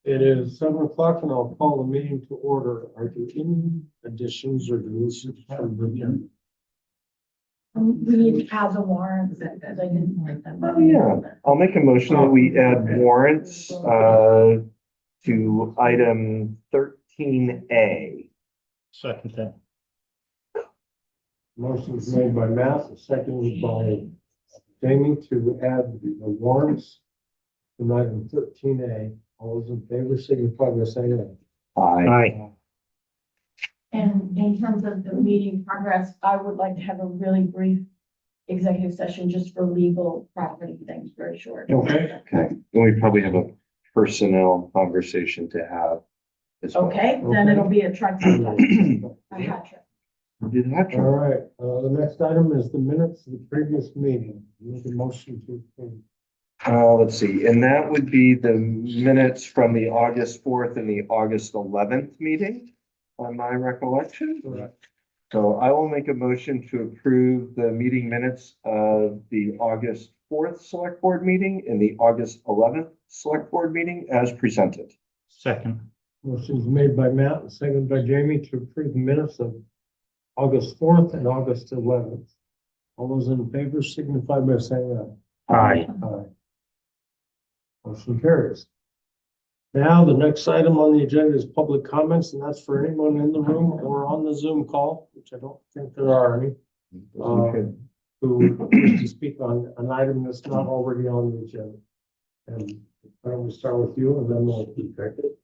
It is 7 o'clock and I'll call the meeting to order. Are there any additions or deletions from the agenda? We need to add the warrants because I didn't write them. Oh, yeah. I'll make a motion that we add warrants to item 13A. Second that. Motion is made by Matt, seconded by Jamie to add the warrants to item 13A. All those in favor signify by saying aye. Aye. And in terms of the meeting progress, I would like to have a really brief executive session just for legal property things, very short. Okay. Okay. And we probably have a personnel conversation to have as well. Okay, then it'll be a trifecta. A hat trick. Did that All right, the next item is the minutes of the previous meeting. Make a motion to approve. let's see, and that would be the minutes from the August 4th and the August 11th meeting, on my recollection. Correct. So I will make a motion to approve the meeting minutes of the August 4th select board meeting and the August 11th select board meeting as presented. Second. Motion is made by Matt and seconded by Jamie to approve the minutes of August 4th and August 11th. All those in favor signify by saying aye. Aye. Aye. Motion carries. Now, the next item on the agenda is public comments, and that's for anyone in the room or on the Zoom call, which I don't think there are any, who wish to speak on an item that's not already on the agenda. And why don't we start with you, and then we'll keep track of it.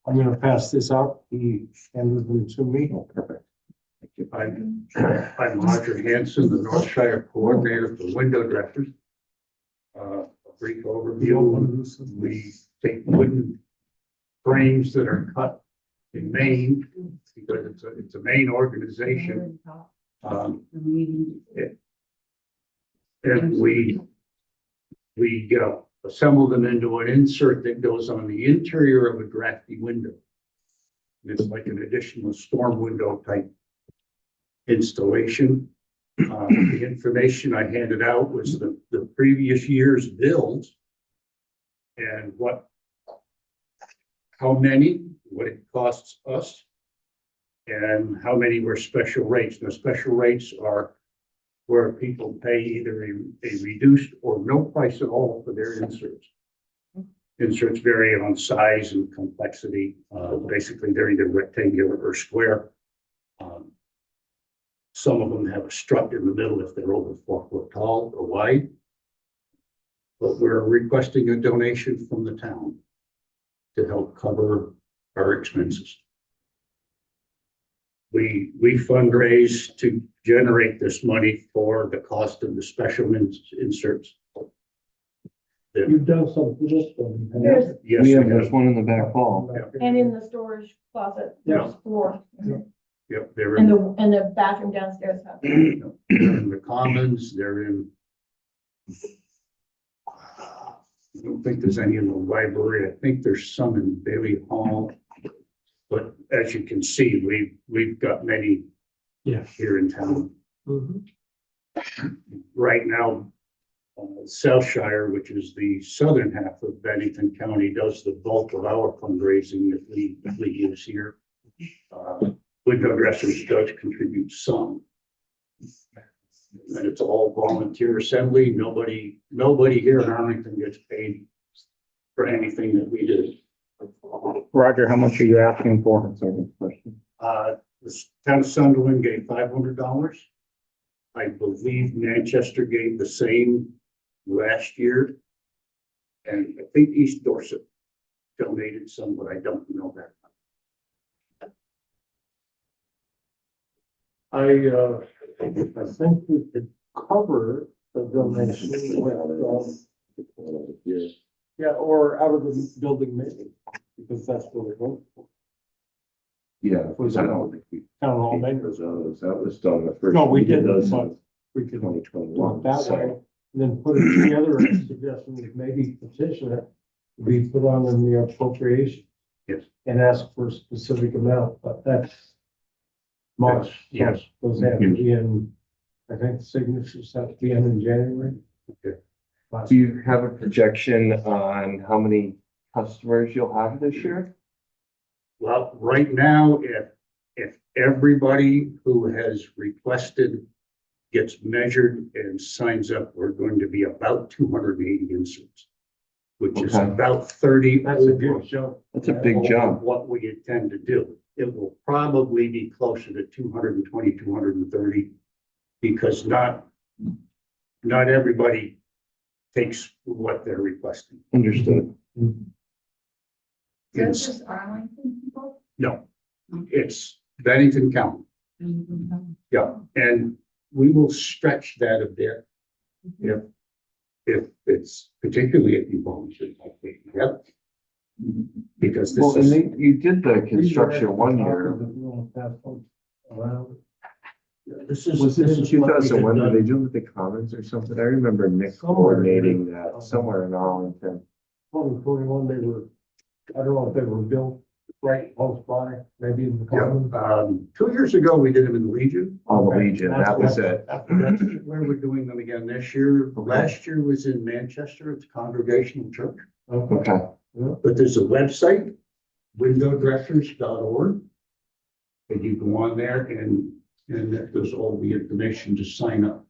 I'm going to pass this out. He handed them to me. Oh, perfect. Thank you. I'm Roger Hanson, the North Shire Coordinator for Window Dressers. A brief overview. We take wooden frames that are cut in Maine because it's a Maine organization. And we assemble them into an insert that goes on the interior of a drafty window. It's like an additional storm window type installation. The information I handed out was the previous year's bills and how many, what it costs us, and how many were special rates. Now, special rates are where people pay either a reduced or no price at all for their inserts. Inserts vary on size and complexity. Basically, they're either rectangular or square. Some of them have a strut in the middle if they're over 4 foot tall or wide. But we're requesting a donation from the town to help cover our expenses. We fundraise to generate this money for the cost of the special inserts. You've done some for this one. There's, Yes, We have we this one in the back hall. and in the storage closet, there's 4. Yep, they're And in, the bathroom downstairs has. they're in the commons, they're in. I don't think there's any in the library. I think there's some in Bailey Hall. But as you can see, we've got many here in town. Right now, Southshire, which is the southern half of Bennington County, does the bulk of our fundraising that we use here. Window Dressers does contribute some. And it's all volunteer assembly. Nobody here in Arlington gets paid for anything that we do. Roger, how much are you asking for? The town of Sunderland gave $500. I believe Manchester gave the same last year. And I think East Dorset donated some, but I don't know that. I think we could cover the donation with, or out of the building maybe, because that's what we're going for. Yeah, Was I that- don't think we. Town hall maintenance. That was done the first. No, we did those but in we could do 2021. it that way, and then put it together, and suggestion is maybe petition it, to be put on in the appropriation. Yes. And ask for a specific amount, but that's much. Yes. Those have to be in, I think signatures have to be in January. Okay. Do you have a projection on how many customers you'll have this year? Well, right now, if everybody who has requested gets measured and signs up, we're going to be about 280 inserts, which is Okay. about 30. That's a good jump. That's a big over jump. What we intend to do. It will probably be closer to 220, 230, because not everybody takes what they're requesting. Understood. It's- just Arlington people? No, it's Bennington County. Yeah, and we will stretch that a bit. If it's particularly if you volunteer, I think, yep. Because Well, this and is, you did the construction one year. this is. Was it this in is what we had 2001? Did done. they do it with the Commons or something? I remember Nick Somewhere. coordinating that somewhere in Arlington. 2021, they were, I don't know if they were built right close by, maybe in the Yeah, common. 2 years ago, we did them in the Legion. On the Legion, that was it. Where we're doing them again this year. Last year was in Manchester at the Congregational Church. Okay. But there's a website, windowdressers.org. And you go on there and there's all the information to sign up,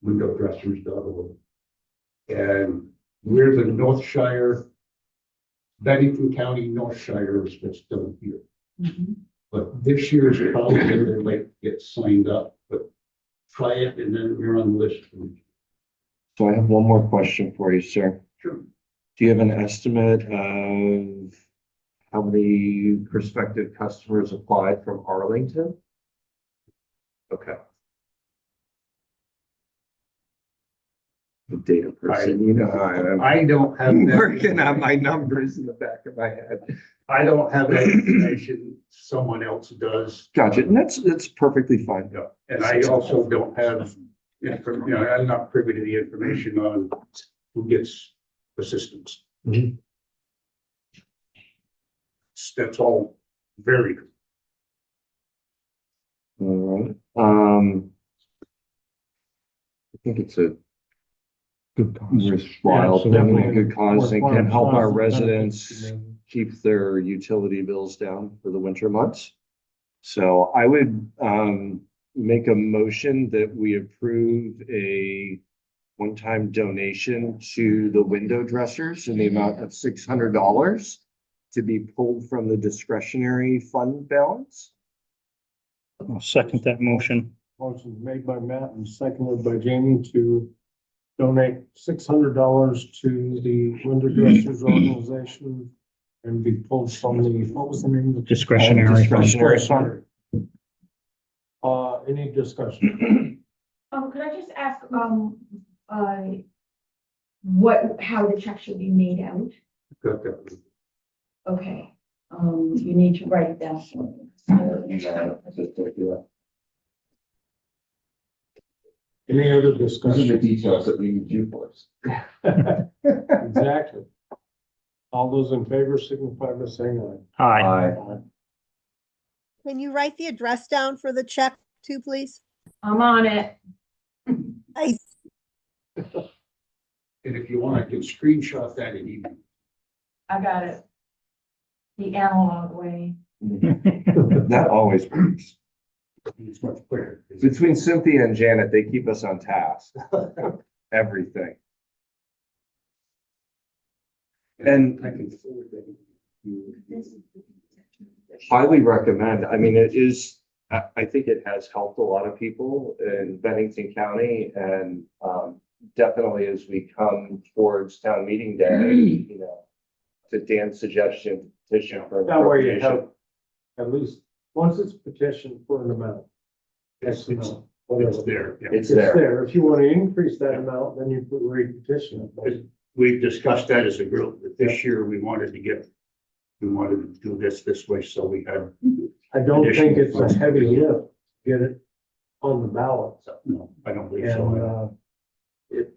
windowdressers.org. And we're the North Shire, Bennington County, North Shire is what's done here. But this year is probably a little late to get signed up, but try it and then you're on the list. So I have one more question for you, sir. Sure. Do you have an estimate of how many prospective customers applied from Arlington? Okay. The data person, you know, I don't have I'm that. working on my numbers in the back of my head. I don't have that information. Someone else does. Gotcha, and that's perfectly fine. Yeah, and I also don't have, I'm not privy to the information on who gets assistance. Mhm. That's all very good. All right, I think it's a Good cause. worthwhile Yeah, thing, definitely a good cause, and can help our worthwhile cause. residents keep their utility bills down for the winter months. So I would make a motion that we approve a one-time donation to the window dressers in the amount of $600 to be pulled from the discretionary fund balance. I'll second that motion. Motion made by Matt and seconded by Jamie to donate $600 to the window dressers organization and be pulled from the, what was the name of the? Discretionary. Discretionary fund. Any discussion? Could I just ask, how the check should be made out? Got that. Okay, you need to write it down for me. Any other Those are the discussion? details that we need you for. Exactly. All those in favor signify by saying aye. Aye. Can you write the address down for the check too, please? I'm on it. I, And if you want, I can screenshot that and email. I got it. The analog way. That always works. It's much quicker. Between Cynthia and Janet, they keep us on task. Everything. And I can forward that. highly recommend, I mean, it is, I think it has helped a lot of people in Bennington County and definitely as we come towards town meeting day, you know, to Dan's suggestion, petition for. That way you appropriation. have, at least, once it's petitioned for an amount. It's amount, it's whatever. there. Yeah. It's It's there. there. If you want to increase that amount, then you put re-petition it. We've discussed that as a group, that this year we wanted to do this way, so we had, I don't think it's Additional a heavy lift, to get it on the ballot. no, I don't believe And, so.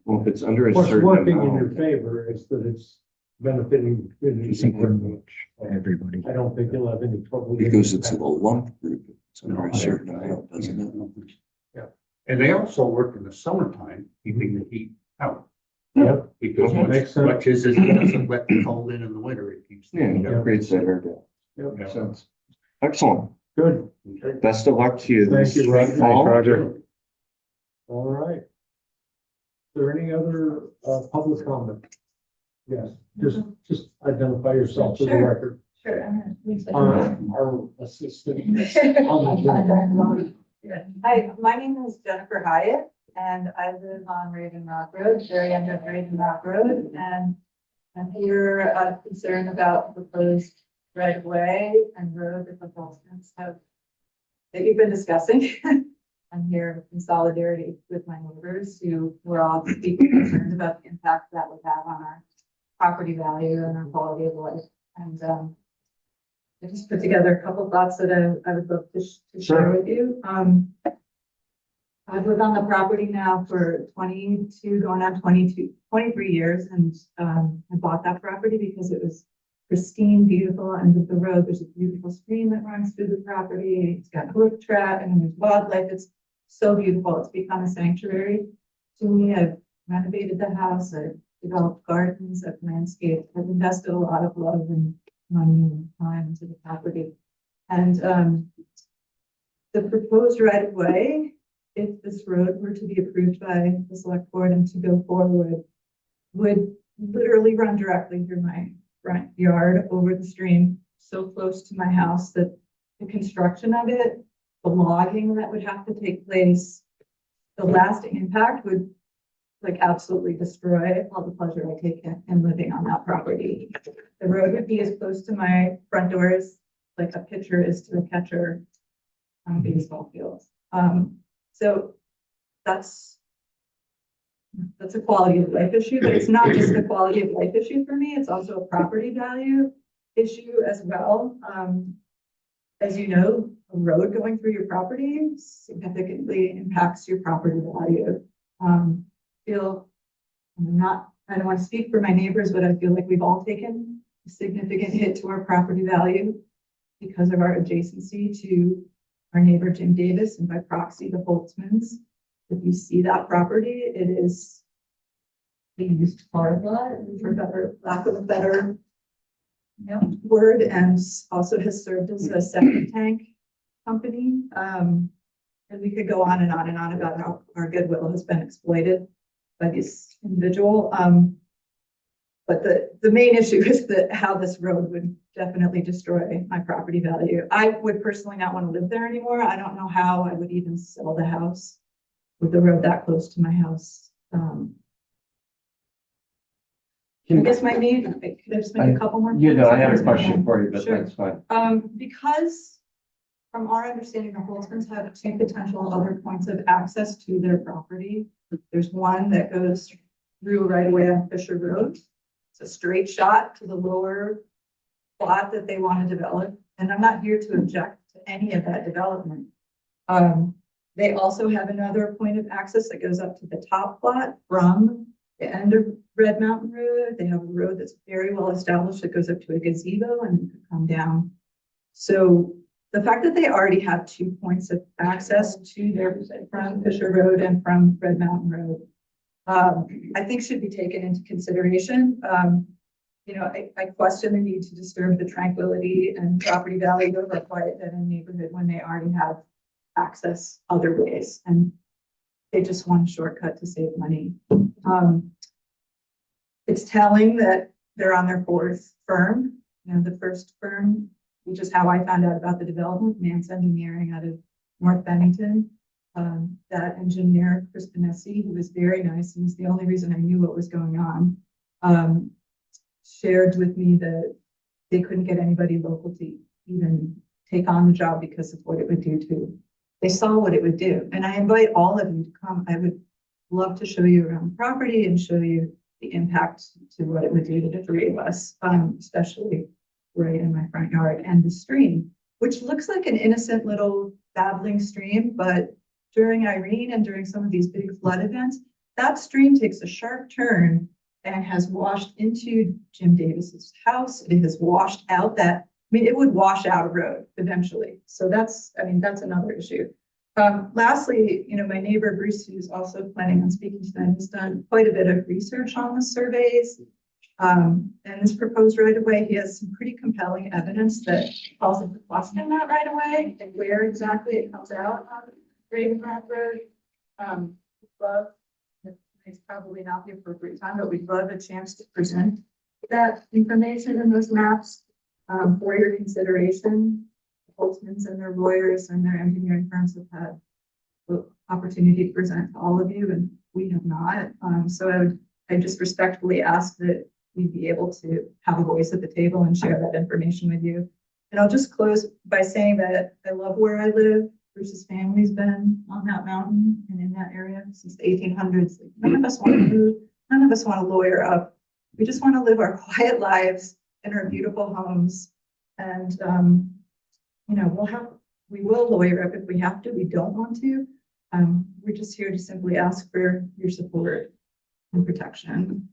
Well, if it's under a what's certain working in your amount. favor is that it's benefiting the community. Everybody. I don't think you'll have any trouble. Because it's a lump group, it's under No, a certain amount, doesn't it? And they also work in the summertime, keeping the heat out. Yep. Because Makes much, sense. much as it doesn't let the cold in the winter, it keeps. the Yeah, heat out. it creates that air gap. Yep. Makes sense. Excellent. Good. Best of luck to you. Thank you, Roger. Fall. Roger. All right. Is there any other public comment? Yes, just identify yourself for the Sure. record. Sure. I'm gonna leave the- Our assistant. on the Zoom. Hi, my name is Jennifer Hyatt and I live on Raven Rock Road, very end of Raven Rock Road. And I'm here concerned about the proposed right of way and road that the Boltons have that you've been discussing. I'm here in solidarity with my neighbors who were all deeply concerned about the impact that would have on our property value and our quality of life. And I just put together a couple thoughts that I would love to share with you. I've lived on the property now for 22, going on 23 years, and I bought that property because it was pristine, beautiful, and with the road, there's a beautiful stream that runs through the property. It's got brook trout and there's wildlife. It's so beautiful. It's become a sanctuary to me. I've renovated the house. I've developed gardens. I've landscaped. I've invested a lot of love and money and time into the property. And the proposed right of way, if this road were to be approved by the select board and to go forward, would literally run directly through my front yard over the stream, so close to my house that the construction of it, the logging that would have to take place, the lasting impact would like absolutely destroy all the pleasure I take in living on that property. The road would be as close to my front door as like a pitcher is to a catcher on baseball fields. So that's a quality of life issue, but it's not just a quality of life issue for me. It's also a property value issue as well. As you know, a road going through your property significantly impacts your property value. I don't want to speak for my neighbors, but I feel like we've all taken a significant hit to our property value because of our adjacency to our neighbor Jim Davis and by proxy the Holtzmans. If you see that property, it is the used car lot, for lack of a better word, and also has served as a septic tank company. And we could go on and on and on about how our goodwill has been exploited by this individual. But the main issue is that how this road would definitely destroy my property value. I would personally not want to live there anymore. I don't know how I would even sell the house with the road that close to my house. I guess could I just make a couple more? You know, I have a question for you, but Sure. that's fine. Because from our understanding, the Holtzmans have two potential other points of access to their property. There's one that goes through right away on Fisher Road. It's a straight shot to the lower plot that they want to develop. And I'm not here to object to any of that development. They also have another point of access that goes up to the top plot from the end of Red Mountain Road. They have a road that's very well established that goes up to a gazebo and you could come down. So the fact that they already have 2 points of access to their from Fisher Road and from Red Mountain Road, I think should be taken into consideration. I question the need to disturb the tranquility and property value of a quiet dead end neighborhood when they already have access other ways and they just want a shortcut to save money. It's telling that they're on their fourth firm. The first firm, which is how I found out about the development, Nance Engineering out of North Bennington. That engineer, Chris Benessi, who was very nice and was the only reason I knew what was going on, shared with me that they couldn't get anybody local to even take on the job because of what it would do to. They saw what it would do. And I invite all of you to come. I would love to show you around the property and show you the impact to what it would do to the three of us, especially right in my front yard and the stream, which looks like an innocent little babbling stream, but during Irene and during some of these big flood events, that stream takes a sharp turn and has washed into Jim Davis's house. It has washed out it would wash out a road eventually. So that's another issue. Lastly, my neighbor Bruce, who's also planning on speaking tonight, has done quite a bit of research on the surveys. And this proposed right of way, he has some pretty compelling evidence that calls into question that right of way and where exactly it comes out on Raven Rock Road. But it's probably not the appropriate time, but we'd love a chance to present that information in those maps for your consideration. Holtzmans and their lawyers and their engineering firms have had the opportunity to present to all of you, and we have not. So I just respectfully ask that we be able to have a voice at the table and share that information with you. And I'll just close by saying that I love where I live. Bruce's family's been on that mountain and in that area since the 1800s. None of us want to move. None of us want to lawyer up. We just want to live our quiet lives in our beautiful homes. And, we will lawyer up if we have to. We don't want to. We're just here to simply ask for your support and protection.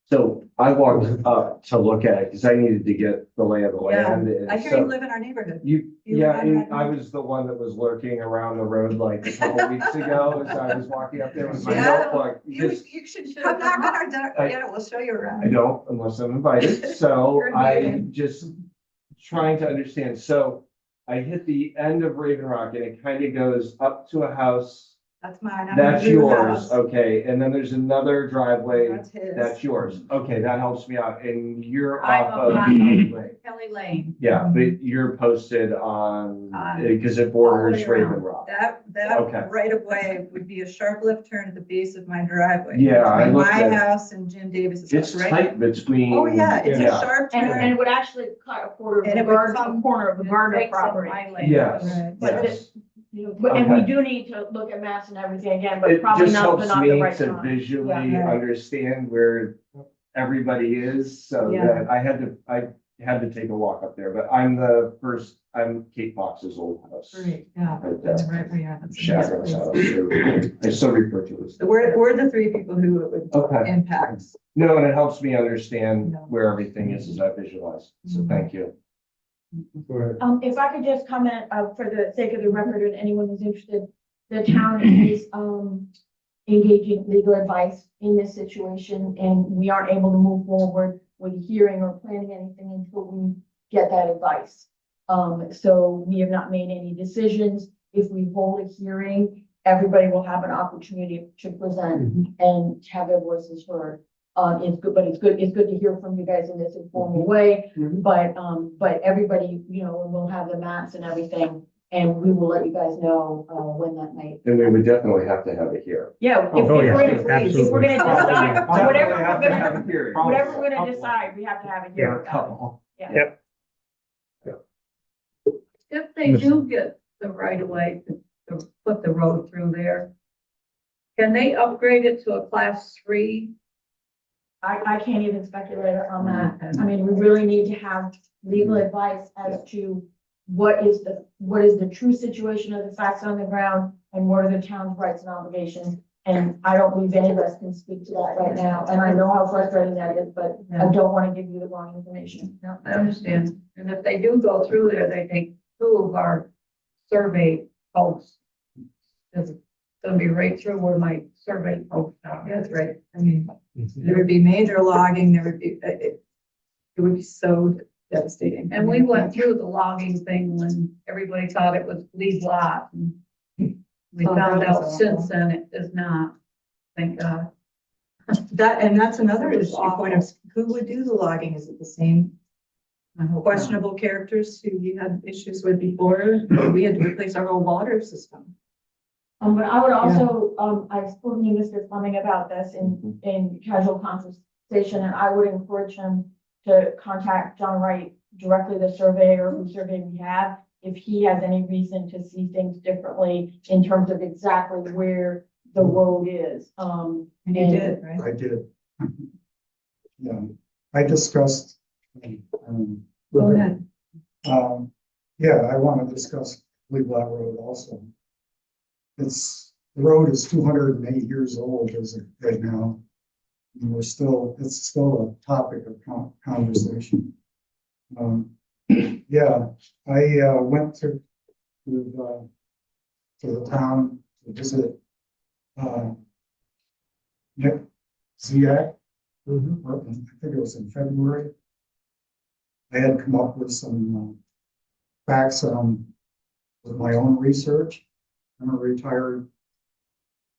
So I walked up to look at it because I needed to get the lay of the Yeah, land. And I hear so you live in our neighborhood. You yeah, live on and that I road. was the one that was lurking around the road like a couple weeks ago as I was walking up there with my Yeah. notebook. You Just- should come knock on our door. I- Yeah, we'll show you I around. don't unless I'm invited. So You're invited. I'm just trying to understand. So I hit the end of Raven Rock and it kind of goes up to a house. That's mine. I'm That's in the blue yours. house. Okay. And then there's another driveway. That's his. That's yours. Okay, that helps me out. And you're I'm off on of that. Kelly Lane. Kelly Lane. Yeah, but you're posted on, On- because it borders all the way around. Raven Rock. That Okay. right of way would be a sharp left turn at the base of my driveway. Yeah, I Between looked my at it. house and Jim Davis's It's house, right? tight between. Oh, yeah, it's a sharp And turn. it would actually cut a quarter of And the it would garden, come- a corner of the garden property. Yes, Right. But yes. And we Okay. do need to look at maps and everything again, but It probably just not helps the me right to time. visually Yeah. understand where everybody is, so Yeah. that I had to take a walk up there, but I'm Kate Fox's old house. Great, yeah, Right that's there. right, where you are. That's a nice Sharon's place. house. I still refer to it as. So we're the three people who it would Okay. impact. No, and it helps me understand Yeah. where everything is as I visualize, so Mhm. thank you. If I could just comment, for the sake of the record and anyone who's interested, the town is, engaging legal advice in this situation, and we aren't able to move forward with hearing or planning anything until we get that advice. So we have not made any decisions. If we hold a hearing, everybody will have an opportunity to present and have their voices heard. It's good, but it's good to hear from you guys in this informal way. But everybody, will have the maps and everything, and we will let you guys know, when that might. And we would definitely have to have it here. Yeah, if Oh, we're yeah, gonna, if we're absolutely. gonna decide, Definitely whatever have we're to have gonna, it here. whatever we're gonna decide, we have to have it Yeah, here. a couple. Yeah. If they do get the right of way to put the road through there, can they upgrade it to a class 3? I can't even speculate on that. I mean, we really need to have legal advice as to what is the true situation of the facts on the ground and what are the town's rights and obligations. And I don't believe any of us can speak to that right now. And I know how frustrating that is, but I don't want to give you the wrong information. No, I understand. And if they do go through there, they take 2 of our survey posts. It's gonna be right through where my survey posts are. That's right. I mean, there would be major logging, there would be, it would be so devastating. And we went through the logging thing when everybody thought it was lead lot. And we Oh, found that out was since then it is not. Thank God. That's another It was issue point of, who would do the logging? Is it the same I hope not. questionable characters who you had issues with before? We had to replace our whole water system. But I would also, I've spoken to Mr. Fleming about this in casual conversation, and I would encourage him to contact John Wright directly, the surveyor whose survey we have, if he has any reason to see things differently in terms of exactly where the road is. And you did, right? I did. Yeah, I discussed. Go ahead. Yeah, I want to discuss Lee Black Road also. The road is 208 years old as of right now. And it's still a topic of conversation. Yeah, I went to to the town to visit, Nick Ziak. I think it was in February. I had come up with some facts with my own research. I'm a retired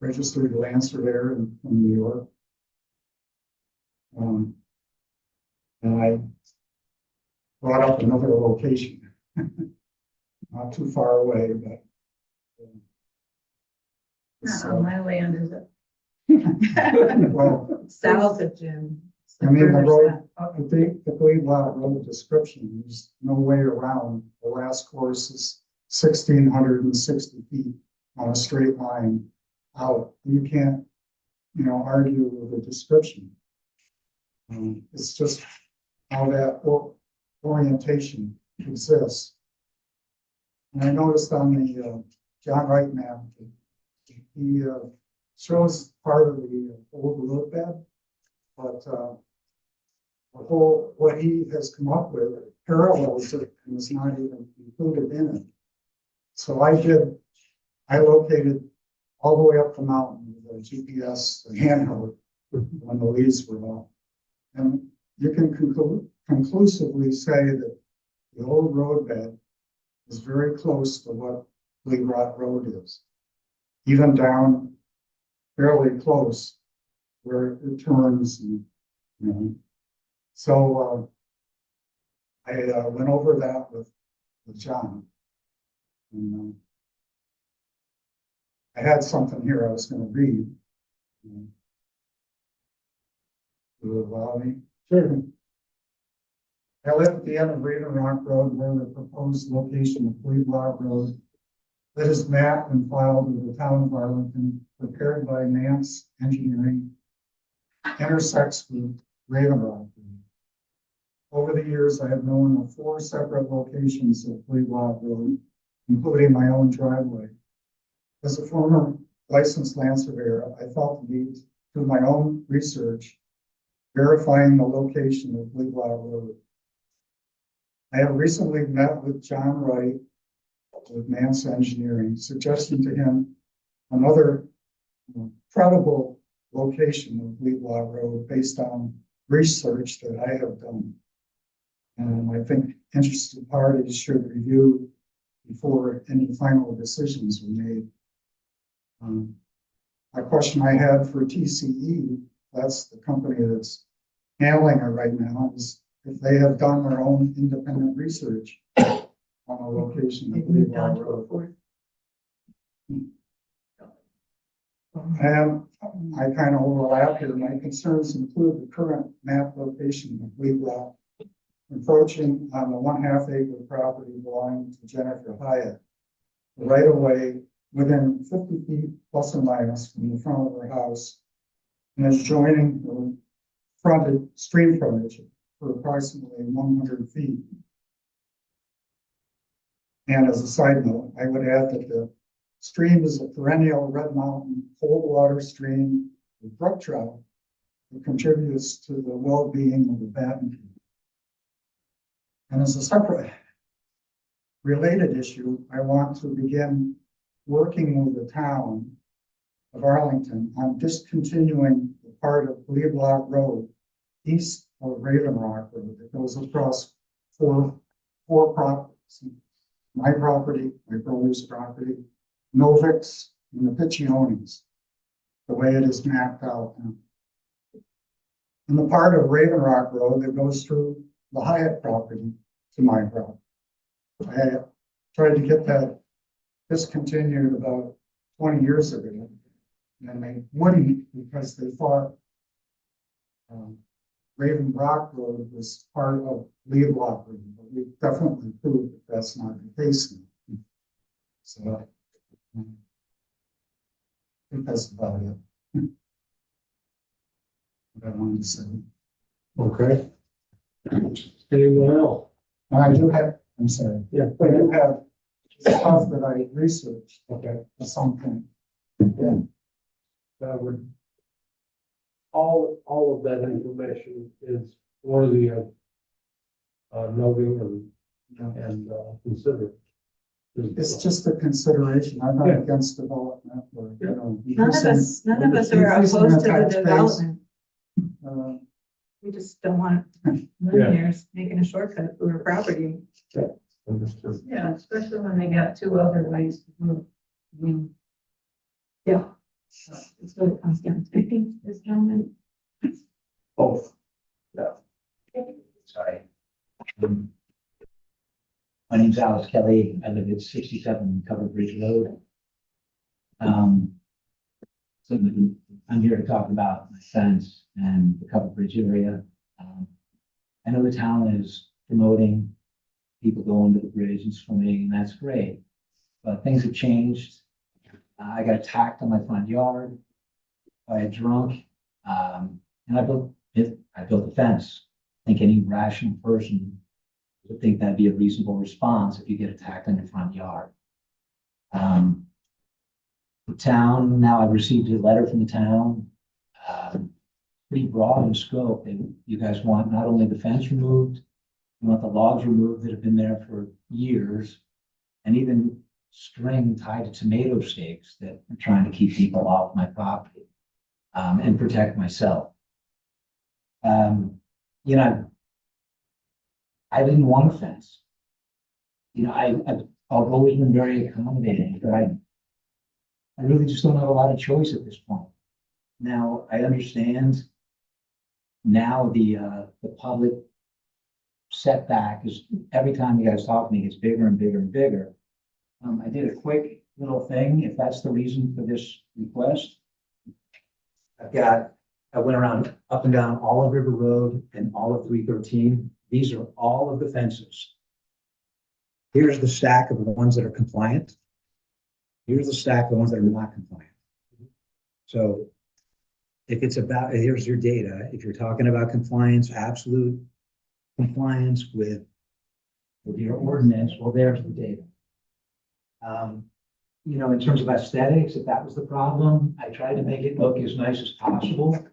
registered land surveyor from New York. And I brought up another location, not too far away, but. Not on my land, is it? Well, South of Jim. I mean, the Further road, south. the Glebe Lot Road description, there's no way around. The last course is 1,660 feet on a straight line out. You can't, argue with the description. It's just how that orientation exists. And I noticed on the John Wright map, he shows part of the old road bed, but what he has come up with parallels it and is not even included in it. So I located all the way up the mountain with a GPS handheld when the leaves were off. And you can conclusively say that the old roadbed is very close to what Lee Rock Road is, even down fairly close where it turns. So I went over that with John. And, I had something here I was going to read. Will you allow me? Sure. I live at the end of Raven Rock Road where the proposed location of Glebe Lot Road that is mapped and filed with the town of Arlington, prepared by Nance Engineering, intersects with Raven Rock Road. Over the years, I have known of 4 separate locations of Glebe Lot Road, including my own driveway. As a former licensed land surveyor, I felt the need to do my own research, verifying the location of Glebe Lot Road. I have recently met with John Wright with Nance Engineering, suggesting to him another credible location of Glebe Lot Road based on research that I have done. And I think interested parties should review before any final decisions are made. A question I had for TCE, that's the company that's handling it right now, is if they have done their own independent research on a location of Glebe Lot Road. And I kind of overlap here. My concerns include the current map location of Glebe Lot, encroaching on the 1/2 acre property belonging to Jennifer Hyatt, right away within 50 feet plus or minus from the front of her house, and is joining the stream frontage for approximately 100 feet. And as a side note, I would add that the stream is a perennial red mountain cold water stream with brook trout that contributes to the well-being of the batten. And as a separate related issue, I want to begin working with the town of Arlington on discontinuing the part of Glebe Lot Road east of Raven Rock Road that goes across four properties. My property, my brother's property, Novik's, and the Picciones, the way it is mapped out now. And the part of Raven Rock Road that goes through the Hyatt property to my property. I tried to get that discontinued about 20 years ago, and they wouldn't because they thought Raven Rock Road was part of Glebe Lot Road, but we definitely proved that that's not the case now. So I think that's about it. What I wanted to say. Okay. Anyone else? I do have, I'm sorry. Yeah. I do have stuff that I researched Okay. at some point. Yeah. That would, all of that information is worthy of noting and considering. It's just a consideration. I'm not against development or, you know. None of us are increasing opposed to the tax base. development. Uh, We just don't want millionaires making a shortcut through our property. Understood. Yeah, especially when they got two other ways to move. I mean, Yeah. That's what it comes down to. I think this gentleman, Both. Sorry. My name's Alice Kelly. I live at 67 Covered Bridge Road. So I'm here to talk about my fence and the Covered Bridge area. I know the town is promoting people going to the bridge and swimming, and that's great. But things have changed. I got attacked on my front yard by a drunk, and I built a fence. I think any rational person would think that'd be a reasonable response if you get attacked in your front yard. The town, now I've received a letter from the town, pretty broad in scope. You guys want not only the fence removed, you want the logs removed that have been there for years, and even string tied to tomato stakes that are trying to keep people off my property, and protect myself. You know, I didn't want a fence. You know, I've always been very accommodating, but I really just don't have a lot of choice at this point. Now, I understand now the public setback is, every time you guys talk to me, it gets bigger and bigger and bigger. I did a quick little thing, if that's the reason for this request. I went around up and down all of River Road and all of 313. These are all of the fences. Here's the stack of the ones that are compliant. Here's the stack of the ones that are not compliant. So if it's about, here's your data. If you're talking about compliance, absolute compliance with your ordinance, well, there's the data. You know, in terms of aesthetics, if that was the problem, I tried to make it look as nice as possible.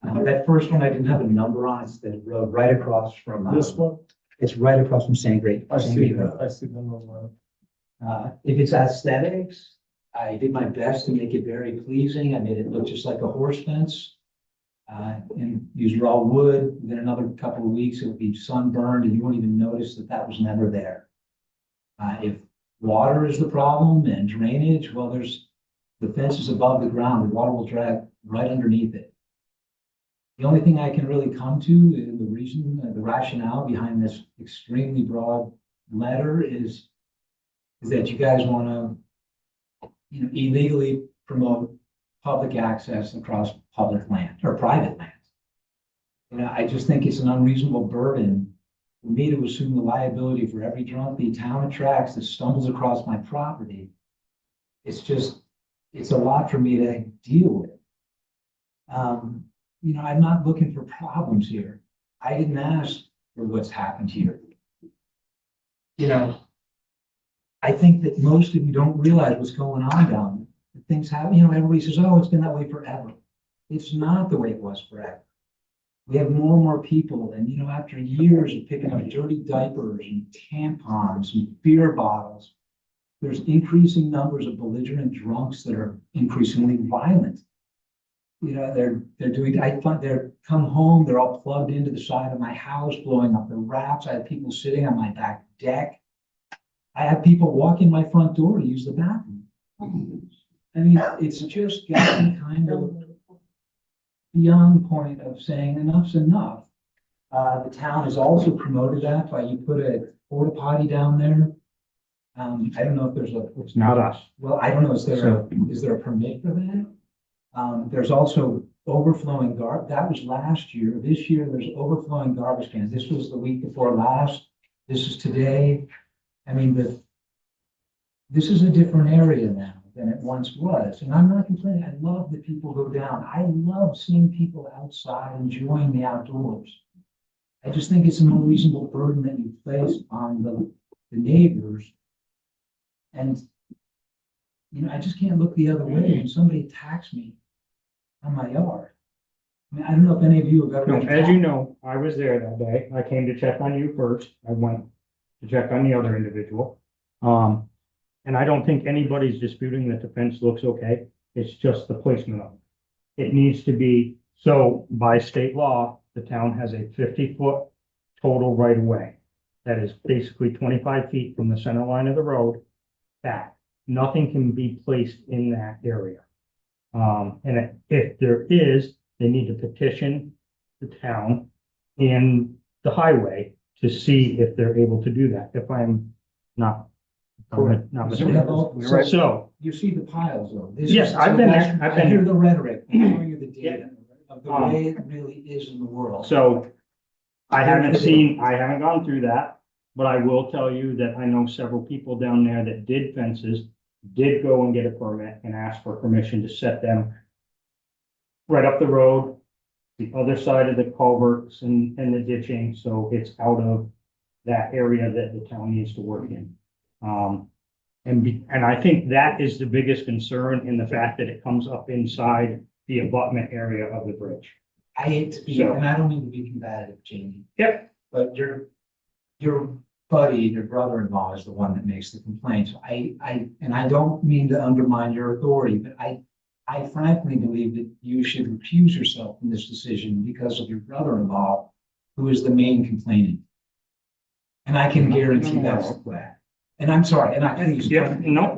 That first one, I didn't have a number on, it's the road right across from. This one? It's right across from St. Great. I see that. I see them on If it's aesthetics, I did my best to make it very pleasing. I made it look just like a horse fence. And used raw wood. Within another couple of weeks, it would be sunburned and you won't even notice that that was never there. If water is the problem and drainage, well, the fence is above the ground. The water will drag right underneath it. The only thing I can really come to, the reason, the rationale behind this extremely broad letter is that you guys want to, you know, illegally promote public access across public land or private land. You know, I just think it's an unreasonable burden for me to assume the liability for every drunk the town attracts that stumbles across my property. It's a lot for me to deal with. You know, I'm not looking for problems here. I didn't ask for what's happened here. You know, I think that most of you don't realize what's going on down there. Things happen, you know, everybody says, oh, it's been that way forever. It's not the way it was forever. We have more and more people, and, you know, after years of picking up dirty diapers and tampons and beer bottles, there's increasing numbers of belligerent drunks that are increasingly violent. You know, they're doing, I find they're come home, they're all plugged into the side of my house, blowing up the wraps. I have people sitting on my back deck. I have people walk in my front door to use the bathroom. I mean, it's just gotten kind of beyond point of saying enough's enough. The town has also promoted that by you put a porta potty down there. I don't know if there's It's not us. well, I don't know, is there a permit for that? There's also overflowing that was last year. This year, there's overflowing garbage cans. This was the week before last. This is today. I mean, this is a different area now than it once was. And I'm not complaining. I love that people go down. I love seeing people outside enjoying the outdoors. I just think it's an unreasonable burden that you place on the neighbors. And, you know, I just can't look the other way when somebody attacks me on my yard. I mean, I don't know if any of you have ever. No, been as you attacked. know, I was there that day. I came to check on you first. I went to check on the other individual. And I don't think anybody's disputing that the fence looks okay. It's just the placement of it. It needs to be, so by state law, the town has a 50-foot total right of way. That is basically 25 feet from the center line of the road back. Nothing can be placed in that area. And if there is, they need to petition the town and the highway to see if they're able to do that, if I'm not. Not So we have all- mistaken. So, You see the piles though. This Yes, is- I've so been that's- there. I've I been hear there. the rhetoric, I'm showing you the data of the Um, way it really is in the world. so I haven't gone through that, but I will tell you that I know several people down there that did fences, did go and get a permit and ask for permission to set them right up the road, the other side of the culverts and the ditching, so it's out of that area that the town needs to work in. And I think that is the biggest concern in the fact that it comes up inside the abutment area of the bridge. I hate to be, So- and I don't mean to be combative, Jamie. Yep. But your buddy, your brother-in-law is the one that makes the complaints. And I don't mean to undermine your authority, but I frankly believe that you should recuse yourself from this decision because of your brother-in-law, who is the main complainant. And I can guarantee that's the way. And I'm sorry, and please. Yeah, no,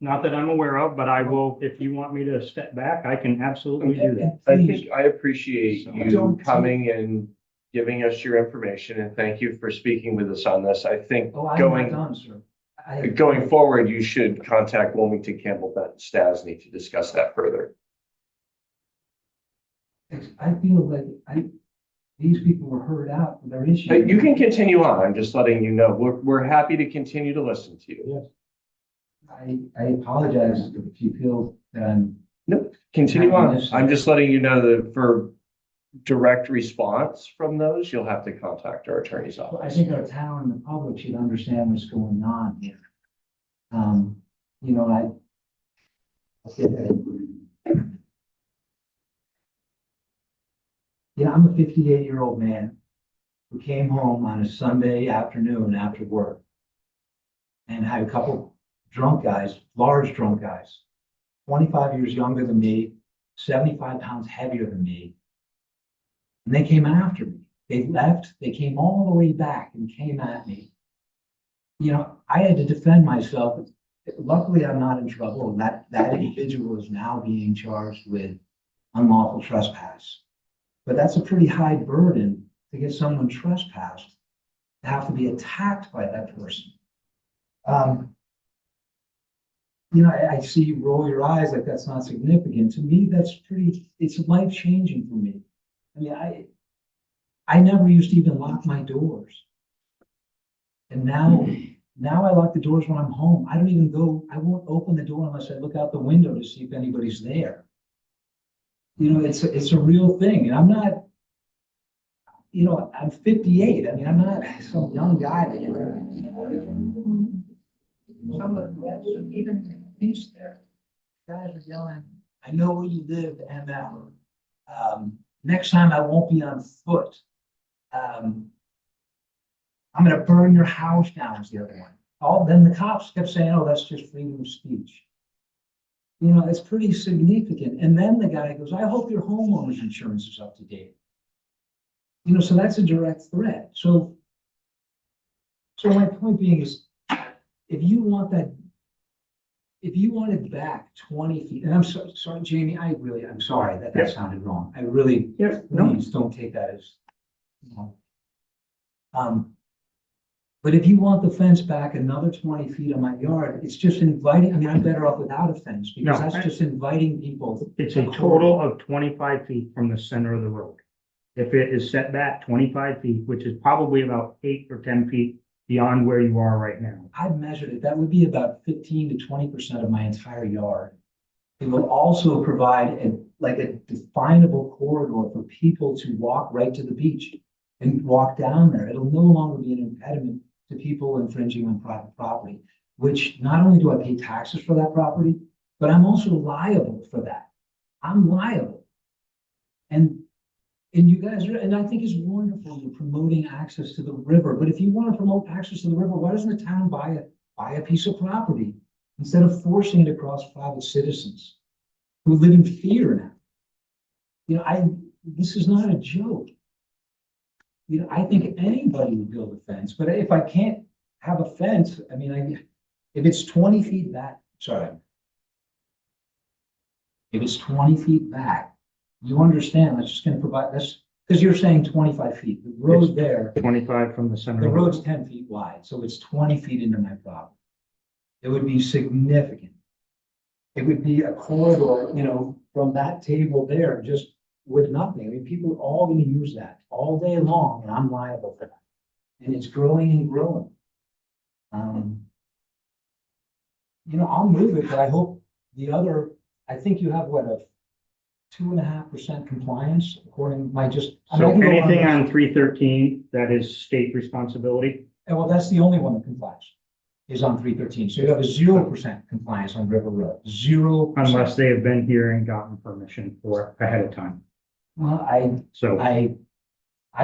not that I'm aware of, but I will, if you want me to step back, I can absolutely do that. I think I appreciate So you don't- coming and giving us your information, and thank you for speaking with us on this. I think Oh, I'm not going, done, sir. going forward, you should contact Wilmington Campbell Benton Stasny to discuss that further. I feel like these people were heard out for their issue. You can continue on. I'm just letting you know, we're happy to continue to listen to you. I apologize if you feel that I'm. Nope, continue on. I'm just letting you know that for direct response from those, you'll have to contact our attorney's I office. think our town and the public should understand what's going on here. You know, I'm a 58-year-old man who came home on a Sunday afternoon after work and had a couple drunk guys, large drunk guys, 25 years younger than me, 75 pounds heavier than me. And they came after me. They left, they came all the way back and came at me. You know, I had to defend myself. Luckily, I'm not in trouble. And that individual is now being charged with unlawful trespass. But that's a pretty high burden to get someone trespassed, to have to be attacked by that person. You know, I see you roll your eyes like that's not significant. To me, it's life-changing for me. I mean, I never used to even lock my doors. And now I lock the doors when I'm home. I won't open the door unless I look out the window to see if anybody's there. You know, it's a real thing. And I'm not, you know, I'm 58. I mean, I'm not some young guy. Some of them should even reach there. Guys are yelling, I know where you live, ML. Next time I won't be on foot. I'm gonna burn your house down is the other one. Then the cops kept saying, oh, that's just freedom of speech. You know, it's pretty significant. And then the guy goes, I hope your homeowner's insurance is up to date. You know, so that's a direct threat. So my point being is, if you want it back 20 feet, and I'm sorry, Jamie, I'm sorry that sounded wrong. I really, please don't take that as, you know. But if you want the fence back another 20 feet on my yard, it's just inviting, I mean, I'm better off without a fence because No. that's just inviting people. It's a total of 25 feet from the center of the road. If it is set back 25 feet, which is probably about 8 or 10 feet beyond where you are right now. I've measured it. That would be about 15 to 20% of my entire yard. It will also provide a definable corridor for people to walk right to the beach and walk down there. It'll no longer be an impediment to people infringing on private property, which not only do I pay taxes for that property, but I'm also liable for that. I'm liable. And you guys are, and I think it's wonderful you're promoting access to the river, but if you want to promote access to the river, why doesn't the town buy a piece of property instead of forcing it across private citizens who live in fear now. You know, this is not a joke. You know, I think anybody would build a fence, but if I can't have a fence, I mean, if it's 20 feet back, sorry. If it's 20 feet back, you understand, that's just gonna provide, that's, because you're saying 25 feet, the road there, 25 from the center. the of road's 10 feet wide, so it's 20 feet into my property. It would be significant. It would be a corridor, you know, from that table there, just with nothing. I mean, people are all gonna use that all day long, and I'm liable for that. And it's growing and growing. You know, I'll move it, but I hope I think you have what, a 2.5% compliance according, So anything on 313, that is state responsibility. Well, that's the only one that complies, is on 313. So you have a 0% compliance on River Road, 0%. Unless they have been here and gotten permission for it ahead of time. Well, So I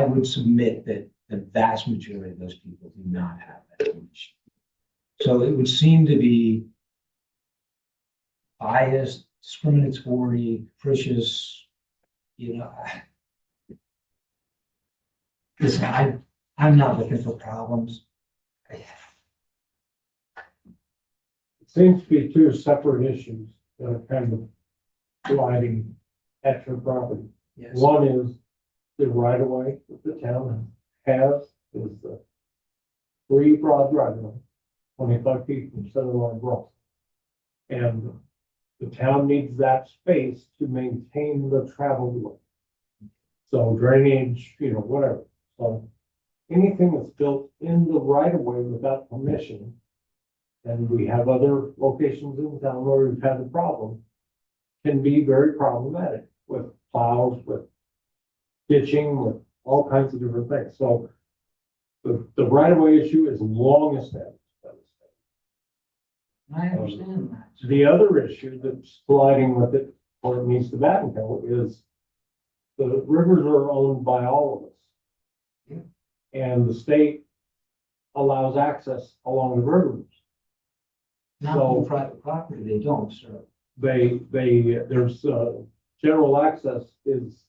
would submit that the vast majority of those people do not have that permission. So it would seem to be biased, discriminatory, capricious, you know. Listen, I'm not looking for problems. It seems to be two separate issues that are kind of colliding at your property. Yes. One is the right of way that the town has, is the free broad driveway, 25 feet from center line growth. And the town needs that space to maintain the traveled way. So drainage, you know, whatever. So anything that's built in the right of way without permission, and we have other locations in town where we've had the problem, can be very problematic with plows, with ditching, with all kinds of different things. So the right of way issue is long established. I understand that. The other issue that's colliding with it, or it needs to battle, is the rivers are owned by all of us. Yeah. And the state allows access along the rivers. Not on private property, they don't, sir. There's general access is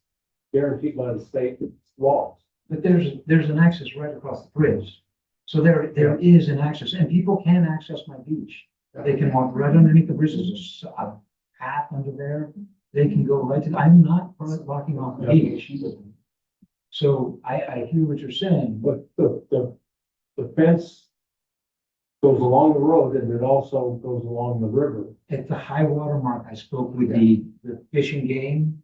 guaranteed by the state laws. But there's an access right across the bridge. So there is an access, and people can access my beach. They can walk right underneath the bridge. There's a path under there. They can go right to, I'm not walking off the beach either. So I hear what you're saying. But the fence goes along the road and it also goes along the river. At the high water mark, I spoke with the Fish and Game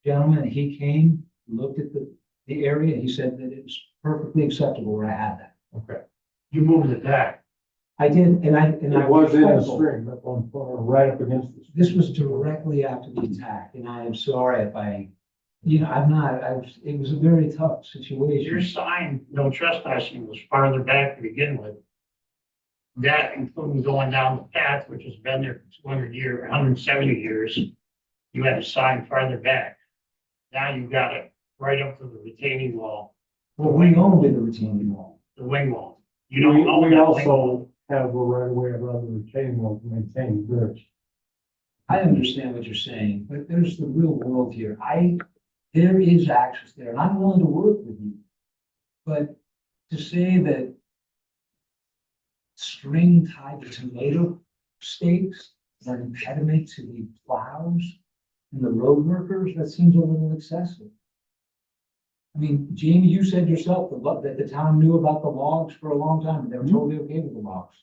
gentleman. He came, looked at the area. He said that it was perfectly acceptable where I had that. Okay. You moved it back. I did, and I It was in the stream at one point, right up against the stream. This was directly after the attack, and I am sorry if it was a very tough situation. Your sign, no trespassing, was farther back to begin with. That, including going down the path, which has been there for 170 years, you had a sign farther back. Now you've got it right up to the retaining wall, Well, we owned the retaining wall. the wing wall. You don't own We that wing also wall. have a right of way around the retaining wall to maintain the bridge. I understand what you're saying, but there's the real world here. There is access there, and I'm willing to work with you. But to say that string tied to tomato stakes are an impediment to the plows and the road workers, that seems a little excessive. I mean, Jamie, you said yourself that the town knew about the logs for a long time, and they were totally okay with the logs.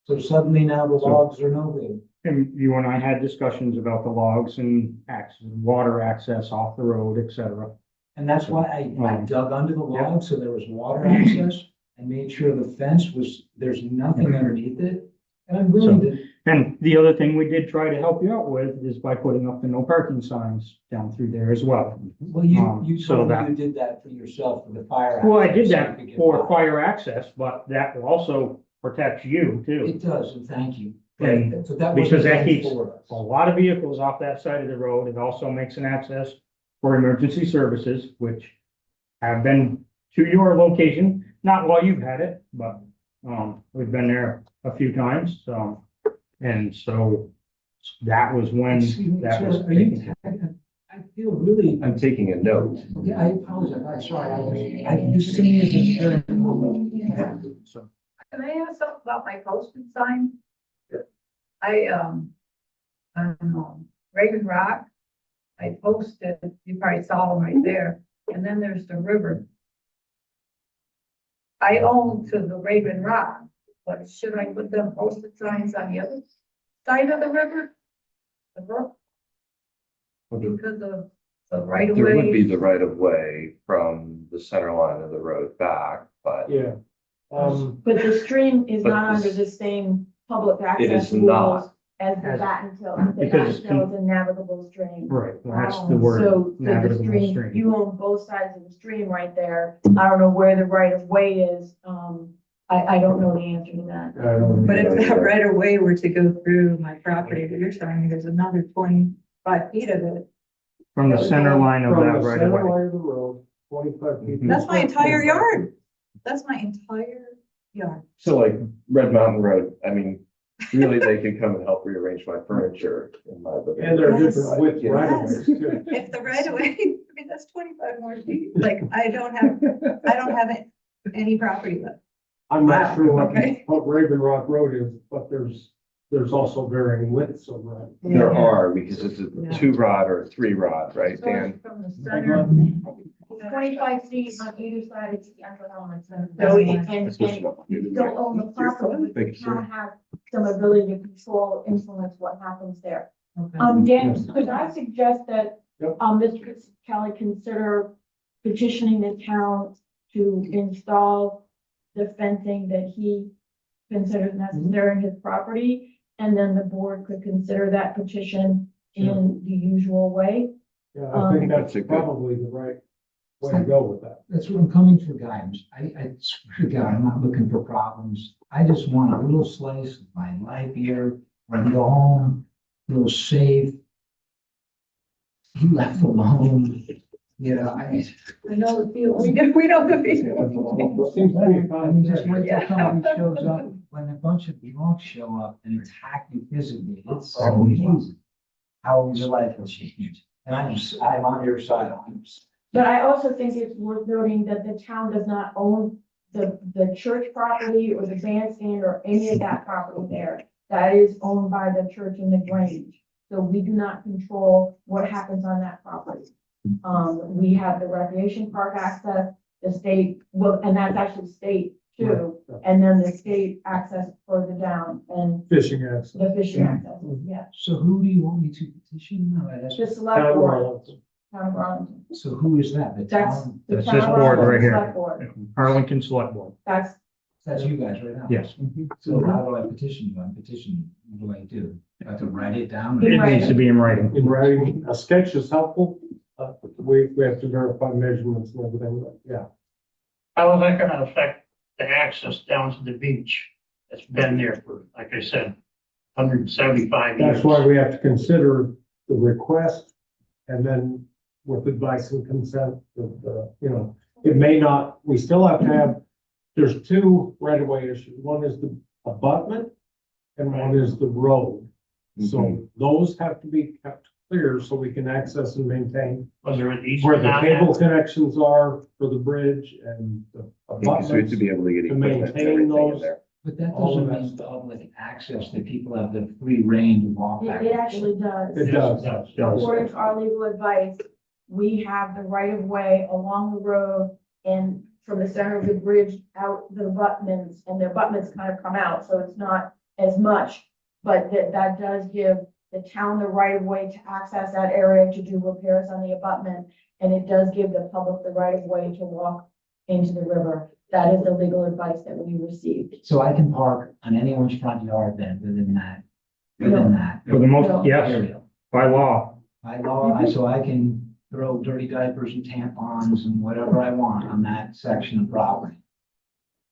So suddenly now the logs are no good. And you and I had discussions about the logs and water access off the road, et cetera. And that's why I dug under the logs, so there was water access. I made sure the fence there's nothing underneath it. And I'm willing to, And the other thing we did try to help you out with is by putting up the no parking signs down through there as well. well, you so told me that- you did that for yourself for the fire. Well, I access, did so that you could get for by. fire access, but that will also protect you too. It does, and thank you. And But that because wasn't that done keeps for us. a lot of vehicles off that side of the road. It also makes an access for emergency services, which have been to your location, not while you've had it, but we've been there a few times, so. And so that was when that was Are you, taken. I feel really, I'm taking a note. yeah, I apologize, I'm sorry, I just seen it as very. So, Can I ask something about my posted sign? I don't know, Raven Rock, I posted, you probably saw them right there, and then there's the river. I own to the Raven Rock, but should I put them posted signs on the other side of the river? The brook? Because of the right of There would be way, the right of way from the center line of the road back, but Yeah. But the stream is But not this- under the same public is access not. rules as the As- Batten Hill. The because Batten Hill is a navigable stream. Right, well, that's the So, word, so the navigable stream, stream. you own both sides of the stream right there. I don't know where the right of way is. I don't know the answer to that. I don't But know. if that right of way were to go through my property that you're showing me, there's another 25 feet of it. From the center line of From that the right center away. line of the road, 25 feet. That's my entire yard. That's my entire yard. so like Red Mountain Road, I mean, really, they could come and help rearrange my furniture in my living And there are room. different width Yeah. right of ways too. If the right of way, I mean, that's 25 more feet. Like, I don't have any property left. I'm not sure Okay. what Raven Rock Road is, but there's also varying widths of that. There are, because it's a Yeah. 2-rod or a 3-rod, right, so Dan? it's from the center. 25 feet on either side of the economic center. So it- And you don't own the property, but the town has some ability to control, influence what happens there. Dan, could I suggest that, Yep. Mr. Kelly consider petitioning the town to install the fencing that he considers necessary in his property? And then the board could consider that petition in the usual way? Yeah, I think that's That's a good- probably the right way to go with that. that's what I'm coming for guidance. I swear to God, I'm not looking for problems. I just want a little slice of my life here, where I can go home, feel safe. Be left alone, you know, I know the feeling. We know the feeling. Seems to be I mean, just wait till Yeah. somebody shows up, when a bunch of drunks show up and attack you physically, it's so easy. How your life will change. And I'm on your side. But I also think it's worth noting that the town does not own the church property or the bandstand or any of that property there. That is owned by the church and the Grange. So we do not control what happens on that property. We have the recreation park access, the state, well, and that's actually state too. Right. And then the state access further down and Fishing access. the fishing access, yeah. So who do you want me to petition? No, that's, The select Town of board, Arlington. town of Arlington. so who is that? The That's town? the That's town this of board Arlington right here. Select Board. Arlington Select Board, That's, That's you guys right now? yes. So how do I petition you? I'm petitioning you. What do I do? I have to write it down? In It needs to be in writing. In writing, a sketch is helpful. We have to verify measurements and everything, but yeah. How is that gonna affect the access down to the beach? It's been there for, like I said, 175 years. That's why we have to consider the request and then with advice and consent of the, it may not, we still have to have, there's two right-of-way issues. One is the abutment and one is the road. So those have to be kept clear so we can access and maintain Was there an where easement the on cable that? connections are for the bridge and the So we have abutments. to be able to get To equipment and maintain everything in those. there. But that All of doesn't that mean public access, that people have the free reign to walk back. it actually does. It does. Does. According to our legal advice, we have the right of way along the road and from the center of the bridge out the abutments, and the abutments kind of come out, so it's not as much. But that does give the town the right of way to access that area to do repairs on the abutment. And it does give the public the right of way to walk into the river. That is the legal advice that we received. So I can park on anyone's front yard then within that, No. For the No. most, yes, area. by law. By law, so I can throw dirty diapers and tampons and whatever I want on that section of property.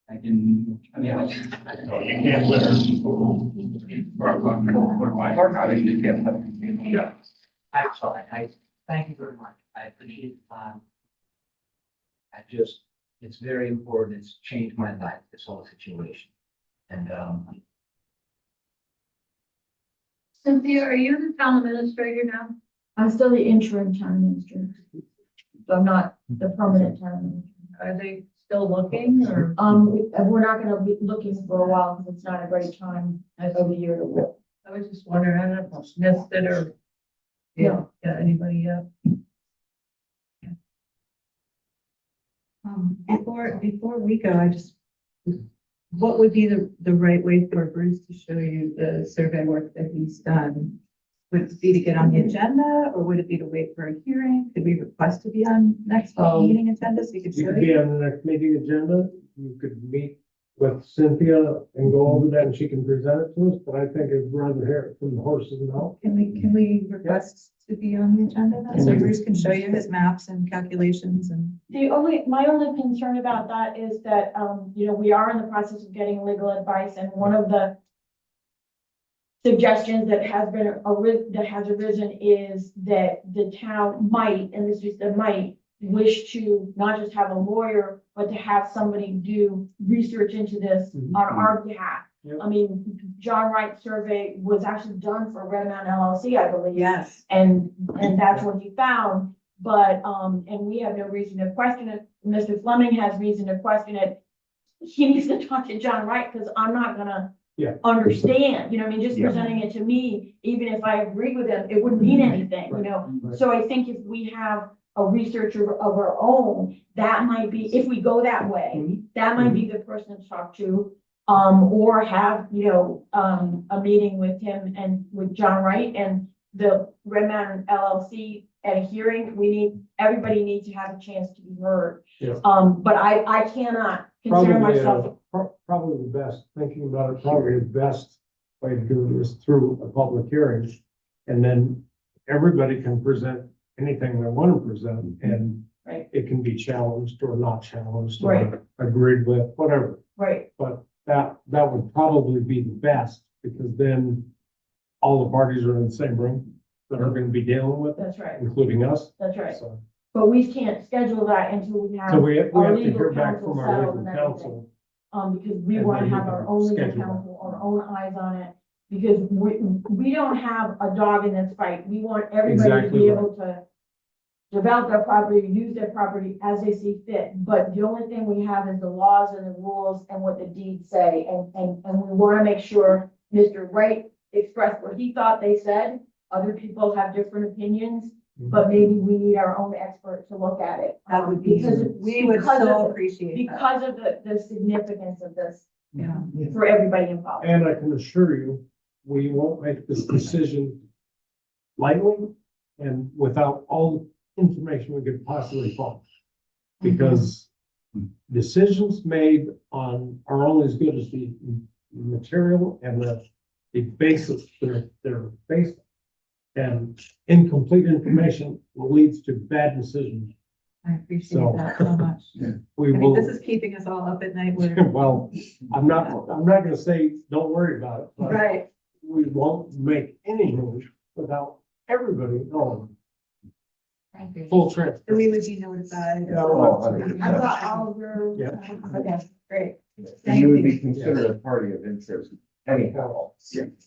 I can, I mean, You can't litter. Yeah. I'm sorry, thank you very much. I appreciate the time. It's very important. It's changed my life, this whole situation. And, Cynthia, are you the town administrator now? I'm still the interim town administrator. So I'm not, The permanent town. are they still looking or? We're not gonna be looking for a while because it's not a great time of the year to look. I was just wondering, I don't know if I missed it or. Yeah, got anybody yet? Before we go, what would be the right way for Bruce to show you the survey work that he's done? Would it be to get on the agenda, or would it be to wait for a hearing? Could we request to be on next meeting agenda so you could You show could be you? on the next meeting agenda, you could meet with Cynthia and go over that and she can present it to us, but I think I'd rather hear it from the horse's mouth. Can we request to be on the agenda then, so Bruce can show you his maps and calculations and? My only concern about that is that, we are in the process of getting legal advice, and one of the suggestions that has arisen is that the town might, and this is the might, wish to not just have a lawyer, but to have somebody do research into this on our behalf. Yep. I mean, John Wright's survey was actually done for Red Mountain LLC, I believe. Yes. And that's what he found, but, and we have no reason to question it. Mr. Fleming has reason to question it. He needs to talk to John Wright, because I'm not gonna Yeah. understand, just Yeah. presenting it to me, even if I agreed with him, it wouldn't mean anything, Right. So I think if we have a researcher of our own, that might be, if we go that way, that might be the person to talk to. Or have, a meeting with him and with John Wright and the Red Mountain LLC at a hearing. Everybody needs to have a chance to be heard. Yeah. But I cannot consider myself. Probably the best, thinking about it, probably the best way to do it is through a public hearing. And then everybody can present anything they want to present, and Right. it can be challenged or not challenged Right. or agreed with, whatever. Right, But that would probably be the best, because then all the parties are in the same room that are going to be dealing with it, that's right, including us. that's right. So But we can't schedule that until we have. so we have our to legal hear back counsel from our settled legal and counsel. because we And want to then you have our can own legal schedule that. counsel, our own eyes on it. Because we don't have a dog in this fight. We want everybody to Exactly be right. able to develop their property, use their property as they see fit. But the only thing we have is the laws and the rules and what the deeds say. And we want to make sure Mr. Wright expressed what he thought they said. Other people have different opinions, but maybe we need our own expert to look at it. That would be, we would because so of- appreciate that. Because of the significance of this Yeah. for everybody involved. And I can assure you, we won't make this decision lightly and without all the information we could possibly find. Because decisions made are only as good as the material and the basis they're based on. And incomplete information leads to bad decisions. I appreciate So- that so much. We I mean, will, this is keeping us all up at night. We're- well, I'm not gonna say, don't worry about it. but Right. We won't make any move without everybody knowing full So transparency. we would be notified. Yeah, well, I've got all of your. Yeah. Okay, great. And you would be considered a party of interest anyhow,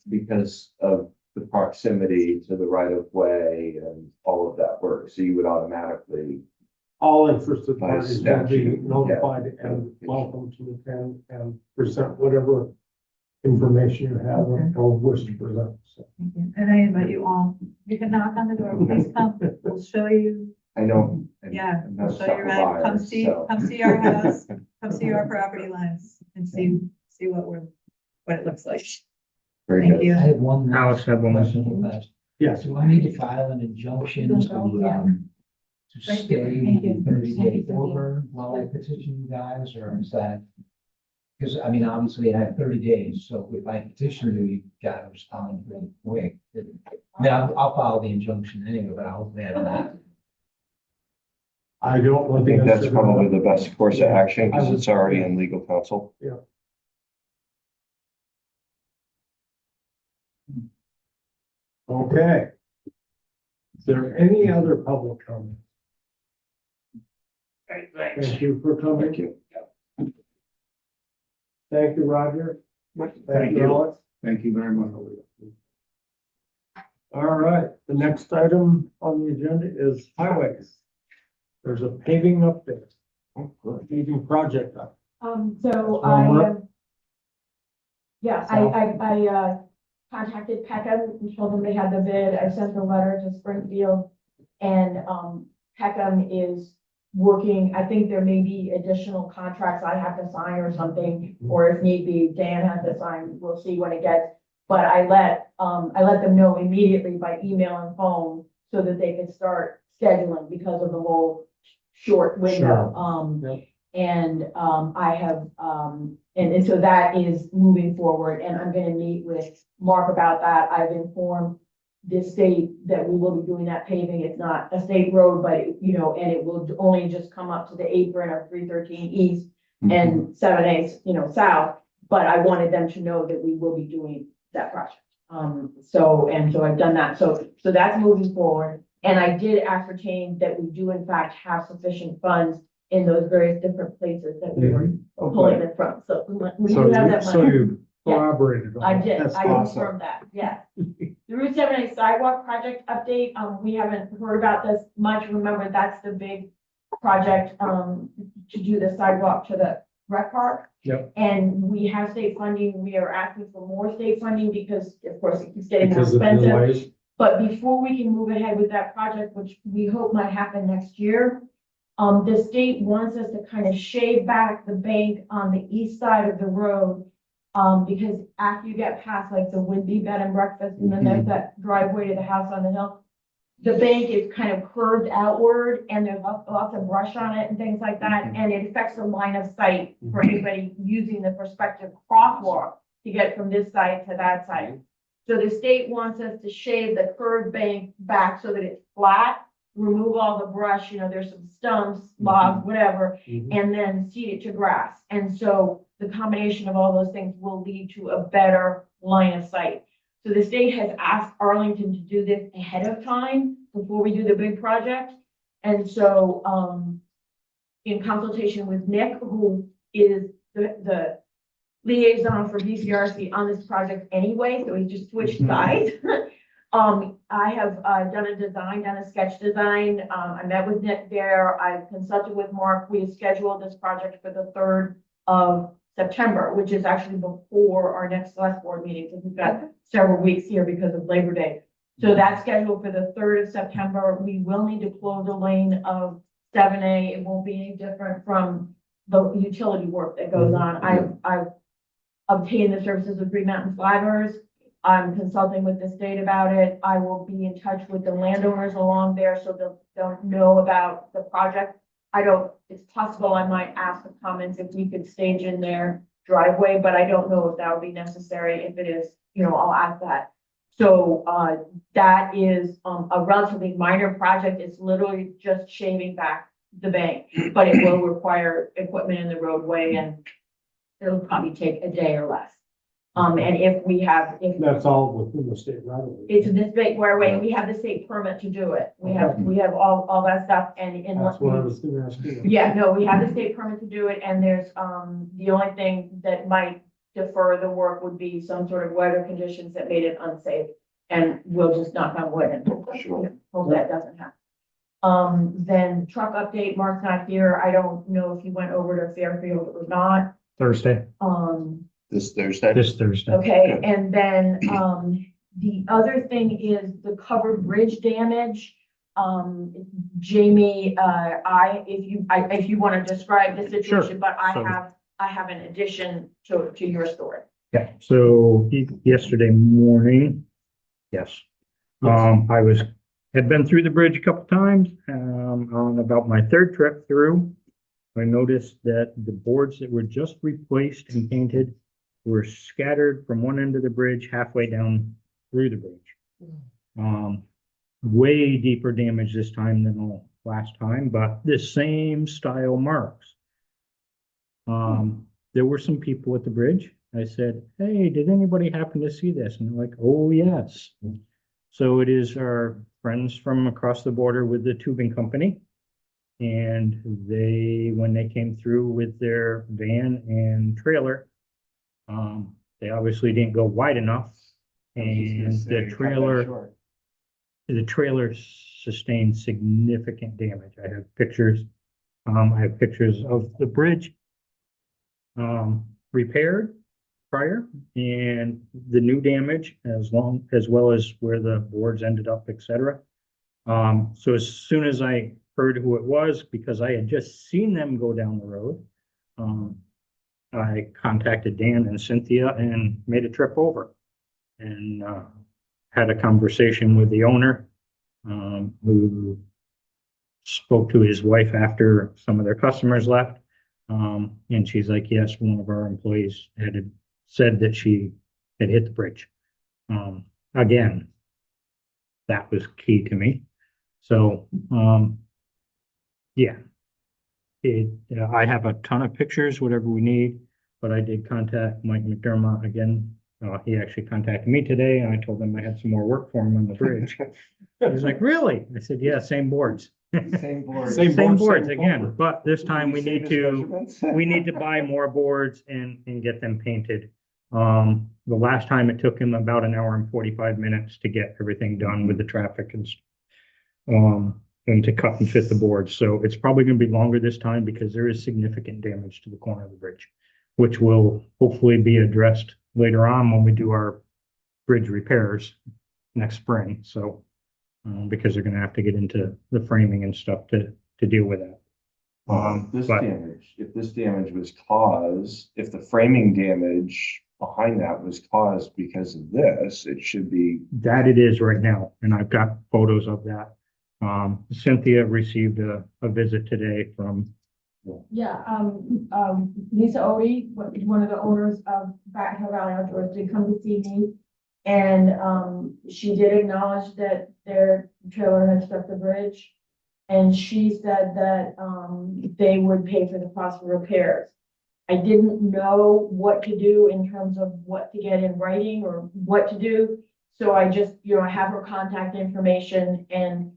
because of the proximity to the right of way and all of that work. So you would automatically, All interested By parties will be statute, notified and welcome to attend and present whatever information you have or wish to present. So, Thank you. And I invite you all, you can knock on the door, please come, we'll show you, I know. I'm we'll not a show you around, supplier, come see so- our house, come see our property lines and see what it looks like. Very Thank good. you. I have one. Alex had one. question real fast. yes, Do I need to file an injunction to Thank you. stay Thank you. 30 Thank days you. over while I petition you guys, or is that? Because, I mean, obviously I have 30 days, so if I petition you, you gotta respond pretty quick. I mean, I'll follow the injunction anyway, but I'll add that. I don't I want think to. that's probably the best course of action because it's already in legal counsel. Okay. Is there any other public comment? Thank you for coming. Thank you. Thank you, Roger. Thank you. Alex. Thank you very much. All right, the next item on the agenda is highways. There's a paving update, paving project update. So I contacted Peckham and told them they had the bid. I sent the letter to Springfield. And, Peckham is working, I think there may be additional contracts I have to sign or something, or if need be, Dan has to sign. We'll see when it gets. But I let them know immediately by email and phone so that they could start scheduling because of the whole short window. And I have, and so that is moving forward, and I'm gonna meet with Mark about that. I've informed the state that we will be doing that paving. It's not a state road, but you know, and it will only just come up to the apron of 313 east and 7A, south. But I wanted them to know that we will be doing that project. So I've done that. So that's moving forward. And I did ascertain that we do in fact have sufficient funds in those various different places that we were pulling it from. So we do have that So money. you collaborated on I that. did, That's I awesome. confirmed that, yeah. The Route 7A sidewalk project update, we haven't heard about this much. Remember, that's the big project, to do the sidewalk to the rec park. Yep. And we have state funding. We are asking for more state funding because, of course, it keeps getting more Because of the expensive. delays. But before we can move ahead with that project, which we hope might happen next year, the state wants us to kind of shave back the bank on the east side of the road. Because after you get past like the Whidbey Bed and Breakfast, and then there's that driveway to the house on the hill, the bank is kind of curved outward and there's lots of brush on it and things like that. And it affects the line of sight for anybody using the prospective crosswalk to get from this side to that side. So the state wants us to shave the curved bank back so that it's flat, remove all the brush, there's some stumps, logs, whatever, and then seed it to grass. And so the combination of all those things will lead to a better line of sight. So the state has asked Arlington to do this ahead of time before we do the big project. And so, in consultation with Nick, who is the liaison for BCRC on this project anyway, so he just switched sides. I have done a sketch design. I met with Nick there. I've consulted with Mark. We have scheduled this project for the 3rd of September, which is actually before our next select board meeting, because we've got several weeks here because of Labor Day. So that's scheduled for the 3rd of September. We will need to close a lane of 7A. It won't be any different from the utility work that goes on. I've obtained the services of Green Mountain Flaggers. I'm consulting with the state about it. I will be in touch with the landowners along there so they'll know about the project. It's possible I might ask the comments if we could stage in their driveway, but I don't know if that would be necessary. If it is, I'll ask that. So, that is, a relatively minor project. It's literally just shaving back the bank, but it will require equipment in the roadway and it'll probably take a day or less. And if That's all within the state right of way. it's in this big way, and we have the state permit to do it. We have all that stuff and That's what I was gonna ask you. yeah, no, we have the state permit to do it, and there's, the only thing that might defer the work would be some sort of weather conditions that made it unsafe. And we'll just knock on wood and hope that doesn't happen. Then truck update, Mark's not here. I don't know if he went over to Fairfield or not. Thursday, This Thursday. this Thursday. Okay, and then, the other thing is the covered bridge damage. Jamie, if you want to describe the situation, but I have an addition to your story. Yeah, so yesterday morning, yes. Had been through the bridge a couple times, on about my 3rd trip through. I noticed that the boards that were just replaced and painted were scattered from one end of the bridge halfway down through the bridge. Way deeper damage this time than the last time, but the same style marks. There were some people at the bridge. I said, hey, did anybody happen to see this? And they're like, oh, yes. So it is our friends from across the border with the tubing company. And when they came through with their van and trailer, they obviously didn't go wide enough. And the trailer the trailer sustained significant damage. I have pictures. I have pictures of the bridge repaired prior and the new damage as well as where the boards ended up, etc. So as soon as I heard who it was, because I had just seen them go down the road, I contacted Dan and Cynthia and made a trip over and had a conversation with the owner, who spoke to his wife after some of their customers left. And she's like, yes, one of our employees had said that she had hit the bridge. Again, that was key to me. So, yeah, I have a ton of pictures, whatever we need, but I did contact Mike McDermott again. He actually contacted me today and I told him I had some more work for him on the bridge. He's like, really? I said, yeah, same boards. Same board. Same boards again, but this time we need to buy more boards and get them painted. The last time it took him about an hour and 45 minutes to get everything done with the traffic and to cut and fit the boards. So it's probably gonna be longer this time because there is significant damage to the corner of the bridge, which will hopefully be addressed later on when we do our bridge repairs next spring. So because they're gonna have to get into the framing and stuff to deal with that. If this damage was caused, if the framing damage behind that was caused because of this, it should be. That it is right now, and I've got photos of that. Cynthia received a visit today from. Yeah, Lisa Odie, one of the owners of Bat Hill Valley Outdoors, did come to see me. And, she did acknowledge that their trailer had struck the bridge. And she said that, they would pay for the cost of repairs. I didn't know what to do in terms of what to get in writing or what to do. So I just, I have her contact information and,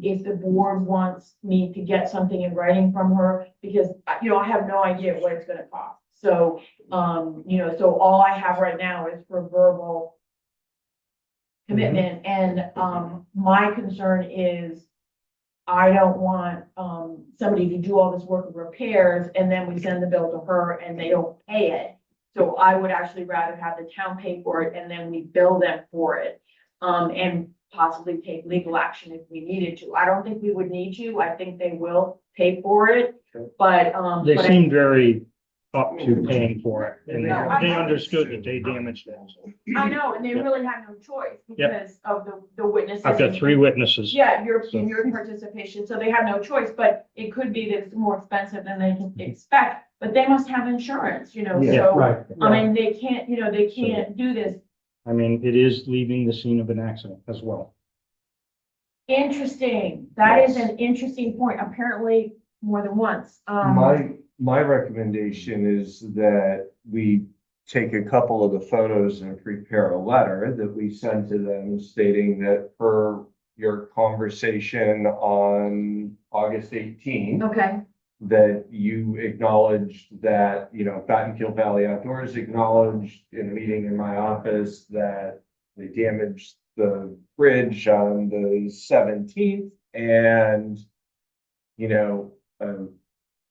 if the board wants me to get something in writing from her, because, I have no idea what it's gonna cost. So, so all I have right now is for verbal commitment. And, my concern is I don't want, somebody to do all this work of repairs and then we send the bill to her and they don't pay it. So I would actually rather have the town pay for it and then we bill them for it. And possibly take legal action if we needed to. I don't think we would need to. I think they will pay for it, but, They but seem very up to paying for it, and No, I- they understood that they damaged it. I know, and they really had no choice because of the witnesses. I've got 3 witnesses. Yeah, your participation, so they have no choice, but it could be that it's more expensive than they can expect, but they must have insurance, Yeah, so. Right. I mean, they can't, they can't do this. I mean, it is leaving the scene of an accident as well. Interesting, that is an interesting point, apparently more than once. My recommendation is that we take a couple of the photos and prepare a letter that we send to them stating that per your conversation on August 18th. Okay, That you acknowledged that, Bat and Kill Valley Outdoors acknowledged in a meeting in my office that they damaged the bridge on the 17th and,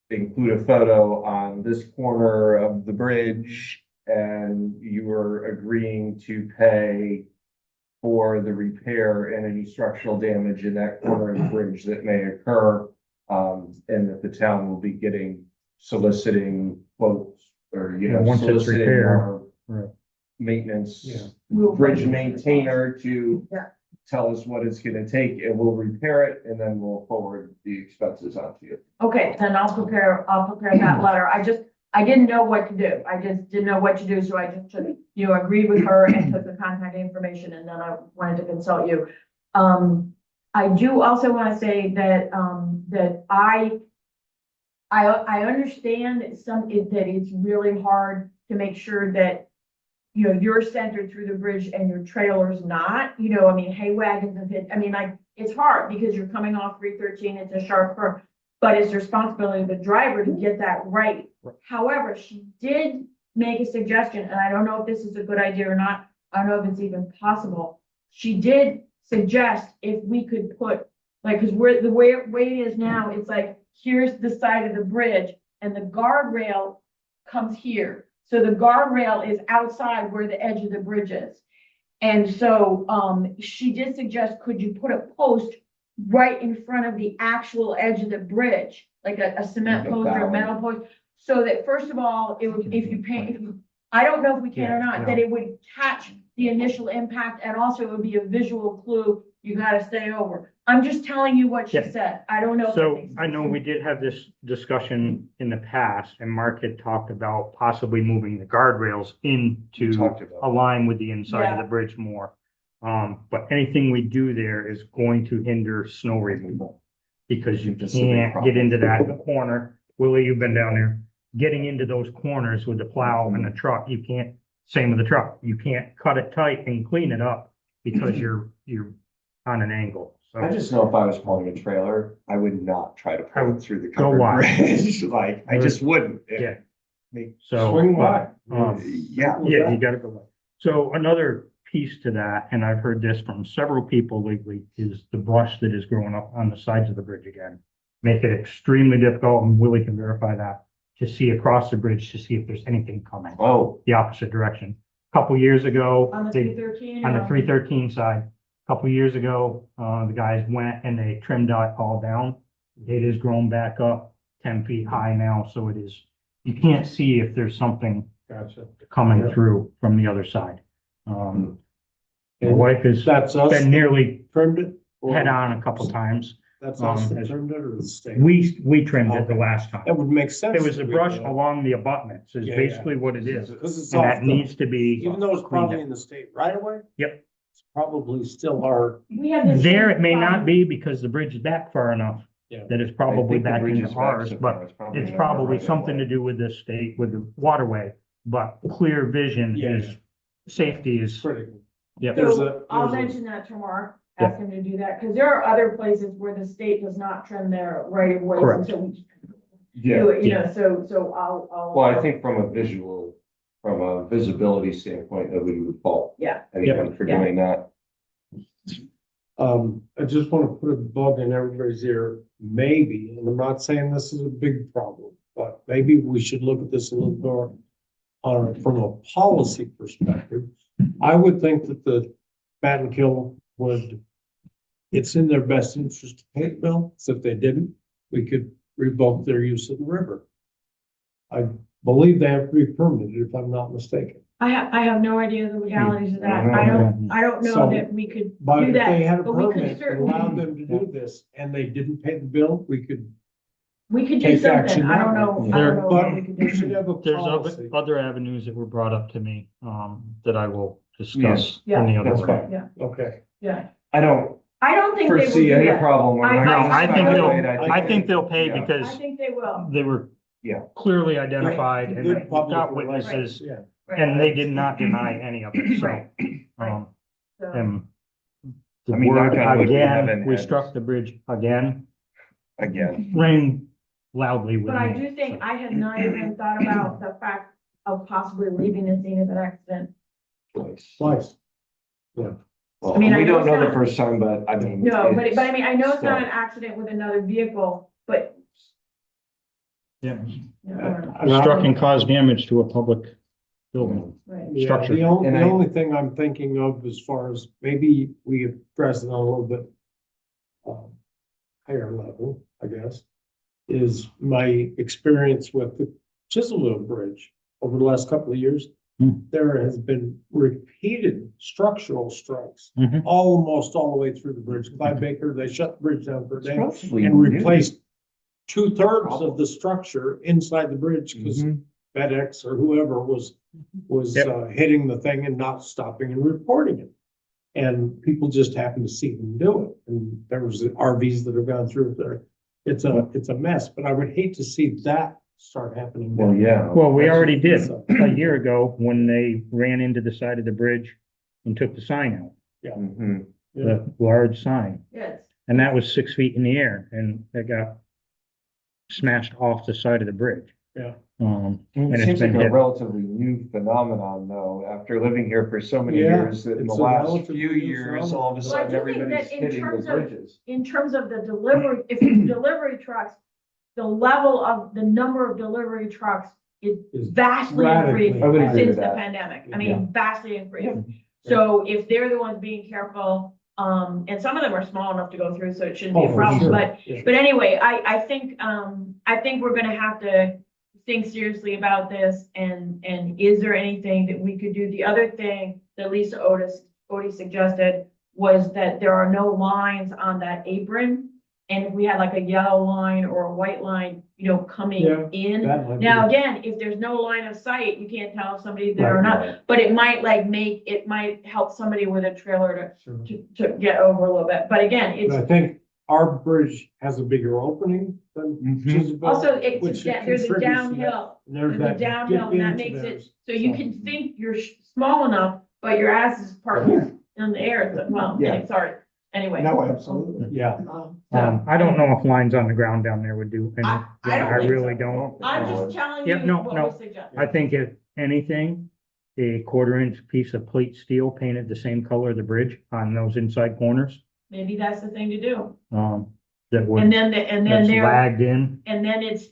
include a photo on this corner of the bridge and you were agreeing to pay for the repair and any structural damage in that corner of the bridge that may occur. And that the town will be soliciting quotes or, Once it's soliciting repaired, our right. maintenance We'll- bridge maintainer to Yeah. tell us what it's gonna take and we'll repair it and then we'll forward the expenses onto you. Okay, then I'll prepare that letter. I didn't know what to do. I just didn't know what to do, so I just took, agreed with her and took the contact information and then I wanted to consult you. I do also want to say that, that I understand that it's really hard to make sure that, you're centered through the bridge and your trailer's not, hay wagons and it's hard because you're coming off 313, it's a sharp curve, but it's the responsibility of the driver to get that right. However, she did make a suggestion, and I don't know if this is a good idea or not. I don't know if it's even possible. She did suggest if we could put, like, cause we're, the way it is now, it's like, here's the side of the bridge and the guardrail comes here. So the guardrail is outside where the edge of the bridge is. And so, she did suggest, could you put a post right in front of the actual edge of the bridge, like a cement Like a post or a bound. metal post? So that first of all, it would, if you pay, I don't know if we can or Yeah, not, that it would catch the initial impact and also it would be a visual clue, you gotta stay over. I'm just telling you what she Yeah. said. I don't know. if that So makes I know sense. we did have this discussion in the past and Mark had talked about possibly moving the guardrails into Talked about. align with the inside of Yeah. the bridge more. But anything we do there is going to hinder snow removal. Because you That's the big can't problem. get into that corner. Willie, you've been down there. Getting into those corners with the plow and the truck, you can't, same with the truck, you can't cut it tight and clean it up because you're on an angle. I So just know if I was pulling a trailer, I would not try to pull it through the Go covered wide. bridge. Like, I just wouldn't. Yeah. Me- So. Swing wide. Yeah. Yeah, you gotta go. Wide. So another piece to that, and I've heard this from several people lately, is the brush that is growing up on the sides of the bridge again. Make it extremely difficult, and Willie can verify that, to see across the bridge to see if there's anything coming Oh, the opposite direction. A Couple years ago, On the they, 313. on the 313 side, a couple years ago, the guys went and they trimmed that all down. It is grown back up 10 feet high now, so it is, you can't see if there's something Gotcha. coming Yeah. through from the other side. My And wife has That's us been that nearly trimmed it? or head on a couple times. That's us that as- trimmed it or the state? We trimmed it the Okay. last time. That would make sense. It was the if we brush did. along the abutments is Yeah, basically yeah. what it is. Because it's And off that the, needs to be even though it's cleaned probably up. in the state right away. Yep. It's probably still our, We have this. There it may problem. not be because the bridge is back far enough Yeah. that it's I probably think the back bridge into is back ours, so but far, it's not probably right something away. to do with the state, with the waterway. But clear vision Yeah. is, safety is, critical. yep. There's So I'll there's a- mention that to Mark, ask him to do that, because there are other places where the state does not trim their right of ways Correct. until we do Yeah. it, you know, so I'll. Well, I think from a visibility standpoint, that we would fault Yeah. anyone for Yeah. doing that. I just want to put a bug in everybody's ear, maybe, and I'm not saying this is a big problem, but maybe we should look at this a little more from a policy perspective. I would think that the Battenkill would, it's in their best interest to pay the bill, so if they didn't, we could revoke their use of the river. I believe they have to be permitted, if I'm not mistaken. I have no idea the legalities of that. I I don't know So, that we could But do if they had that, a but we could permit that allowed certainly, them to do this and they didn't pay the bill, we could do take something. action I don't that know, way. I don't know But what we could we do. should have a There's policy. other avenues that were brought up to me, that I will discuss in the other That's way. fine. Yeah. Okay. Yeah, I don't I don't think they would foresee do any that. problem. We're not I- No, gonna I think speculate. they'll, I think they'll pay Yeah. I because think they will. they were Yeah. clearly identified and Good we've public got relations, witnesses, yeah. and they did not deny any of it, so. Right. Um, So, and the I mean, word knock on wood, we again, haven't we had- struck the bridge again, Again, rang loudly with But I me. do think I had not even thought about the fact of possibly leaving the scene of an accident. Twice. well, I mean, I we know don't know the it's not- first time, but I mean. No, but it's I mean, I know it's not an still- accident with another vehicle, but. Yeah. You know, I don't know. Struck and caused damage to a public building. Right. Yeah, Structure. the only, And the I- only thing I'm thinking of as far as maybe we address it on a little bit higher level, I guess, is my experience with the Chiselville Bridge over the last couple of years. Hmm. There has been repeated structural strikes, Mhm. almost all the way through the bridge. Clyde Baker, they shut the bridge down for a It's day relatively and new. replaced 2/3 of the structure inside the bridge because Mhm. FedEx or whoever was Yep. hitting the thing and not stopping and reporting it. And people just happened to see them do it. And there was RVs that have gone through there. It's a mess, but I would hate to see that start happening. Well, yeah. Well, we That's- already did so- a year ago when they ran into the side of the bridge and took the sign out, Mhm. Yeah. the large sign. Yes, And that was 6 feet in the air and it got smashed off the side of the bridge. Yeah. It And it's seems like been a hit. relatively new phenomenon, though, after living here for so many Yeah, years, that in the it's a last relatively few new years, all of a phenomenon. Well, I sudden, do think everybody's that in hitting the terms of- bridges. In terms of the delivery, if it's delivery trucks, the level of the number of delivery trucks is Is vastly radically increased I would agree since with the that. pandemic. I Yeah. mean, vastly increased. So if they're the ones being careful, and some of them are small enough to go through, so it shouldn't be Oh, a for problem, sure. but Yeah. anyway, I think we're gonna have to think seriously about this and is there anything that we could do? The other thing that Lisa Odie suggested was that there are no lines on that apron. And if we had like a yellow line or a white line, coming Yeah, in. that might Now, be- again, if there's no line of sight, you can't tell if somebody's there or Right, not. right. But it might it might help somebody with a trailer Sure. to get over a little bit. But again, But I it's think our bridge has a bigger opening than Mhm. Chisholm. also, which there's a contributes to that. downhill. And there's There's a that downhill dip and that into makes it, theirs. so you can think you're small enough, but your ass is parked in the air. Well, Yeah. sorry. Anyway. No, absolutely. Yeah, I don't know if lines on the ground down there would do any. I don't I think really so. don't. I'm just telling Yeah, you no, what no. was suggested. I think if anything, a 1/4 inch piece of plate steel painted the same color of the bridge on those inside corners, Maybe that's the thing to do. that And would, then, that's lagged in, and then it's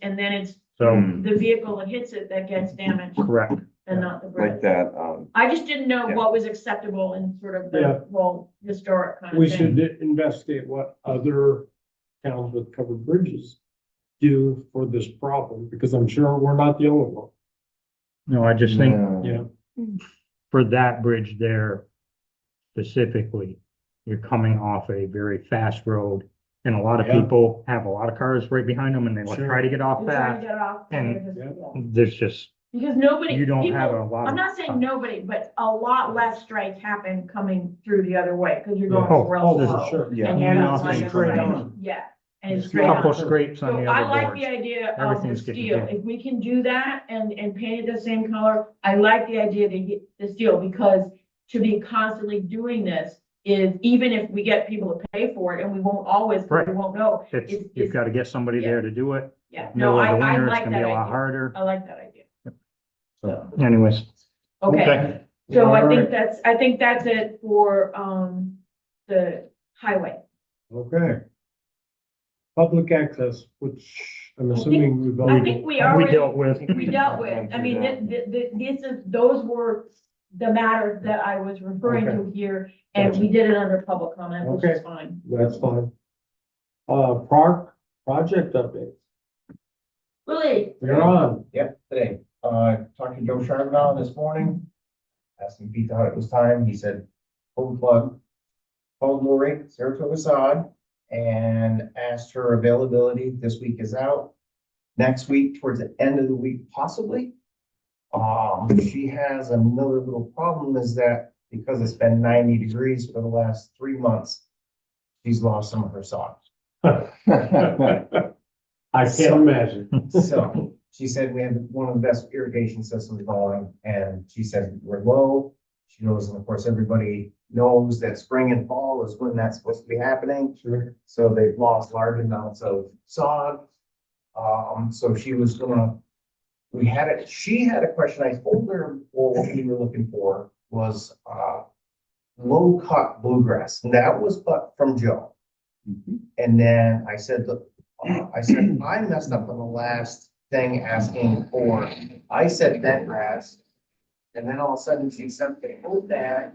so, the vehicle that hits it that gets damaged correct. and not the bridge. Like that, I just didn't know Yeah. what was acceptable in sort of Yeah. the whole historic kind of we thing. should investigate what other towns with covered bridges do for this problem, because I'm sure we're not the only one. No, I just think Yeah, for that bridge there specifically, you're coming off a very fast road. And a lot of Yeah. people have a lot of cars right behind them and they Sure. try to get off You're trying to fast. get off. and- Yeah. There's just, Because nobody, you don't have a people, lot I'm of. not saying nobody, but a lot less strikes happen coming through the other way, because you're going Yeah. real Oh, for slow. sure. yeah. And you're Yeah, not it's like straight right. on. Yeah, and it's It's straight Couple on. scrapes on So the I other like boards. the idea of the Everything's getting steel. hit. If we can do that and paint it the same color, I like the idea of the steel, because to be constantly doing this is, even if we get people to pay for it, and we won't always, we Right. won't know. You've got to get somebody there to do it. Yeah, no, Middle of I the winter, it's like gonna be that a lot idea. harder. I like that idea. So, Anyways. okay. So I All think right. that's it for, the highway. Okay. Public access, which I'm assuming we've I already. think we We already, dealt with. we dealt with, I mean, those were the matters that I was referring to here, and we did it under public comment, which is Okay. fine. That's fine. Project update. Willie, You're on. Yep, today, talked to Joe Charbonneau this morning. Asked him if he thought it was time, he said, pull the plug. Called Lori, Saratoga sod, and asked her availability. This week is out. Next week, towards the end of the week, possibly. She has another little problem, is that because it's been 90 degrees for the last 3 months, she's lost some of her sod. I can't imagine. So she said we have one of the best irrigation systems going, and she said we're low. She goes, and of course, everybody knows that spring and fall is when that's supposed to be happening. Sure. So they've lost large amounts of sod. So she was gonna, she had a question. I told her, well, what we were looking for was, low cut bluegrass, and that was but from Joe. And then I said, look, I messed up on the last thing asking for, I said bent grass. And then all of a sudden she sent the whole bag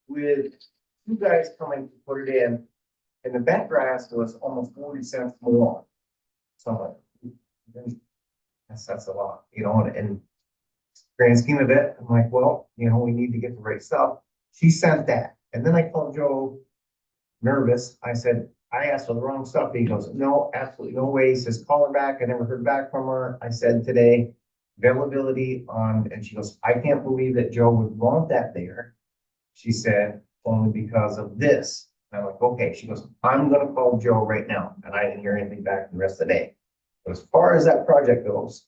with 2 guys coming to put it in. And the bent grass was almost 40 cents more. So I'm like, that's a lot, and grand scheme of it, I'm like, well, we need to get the right stuff. She sent that. And then I called Joe nervous. I said, I asked for the wrong stuff. He goes, no, absolutely no way. He says, call her back. I never heard back from her. I said today, availability on, and she goes, I can't believe that Joe would want that there. She said, only because of this. And I'm like, okay. She goes, I'm going to call Joe right now. And I didn't hear anything back the rest of the day. But as far as that project goes,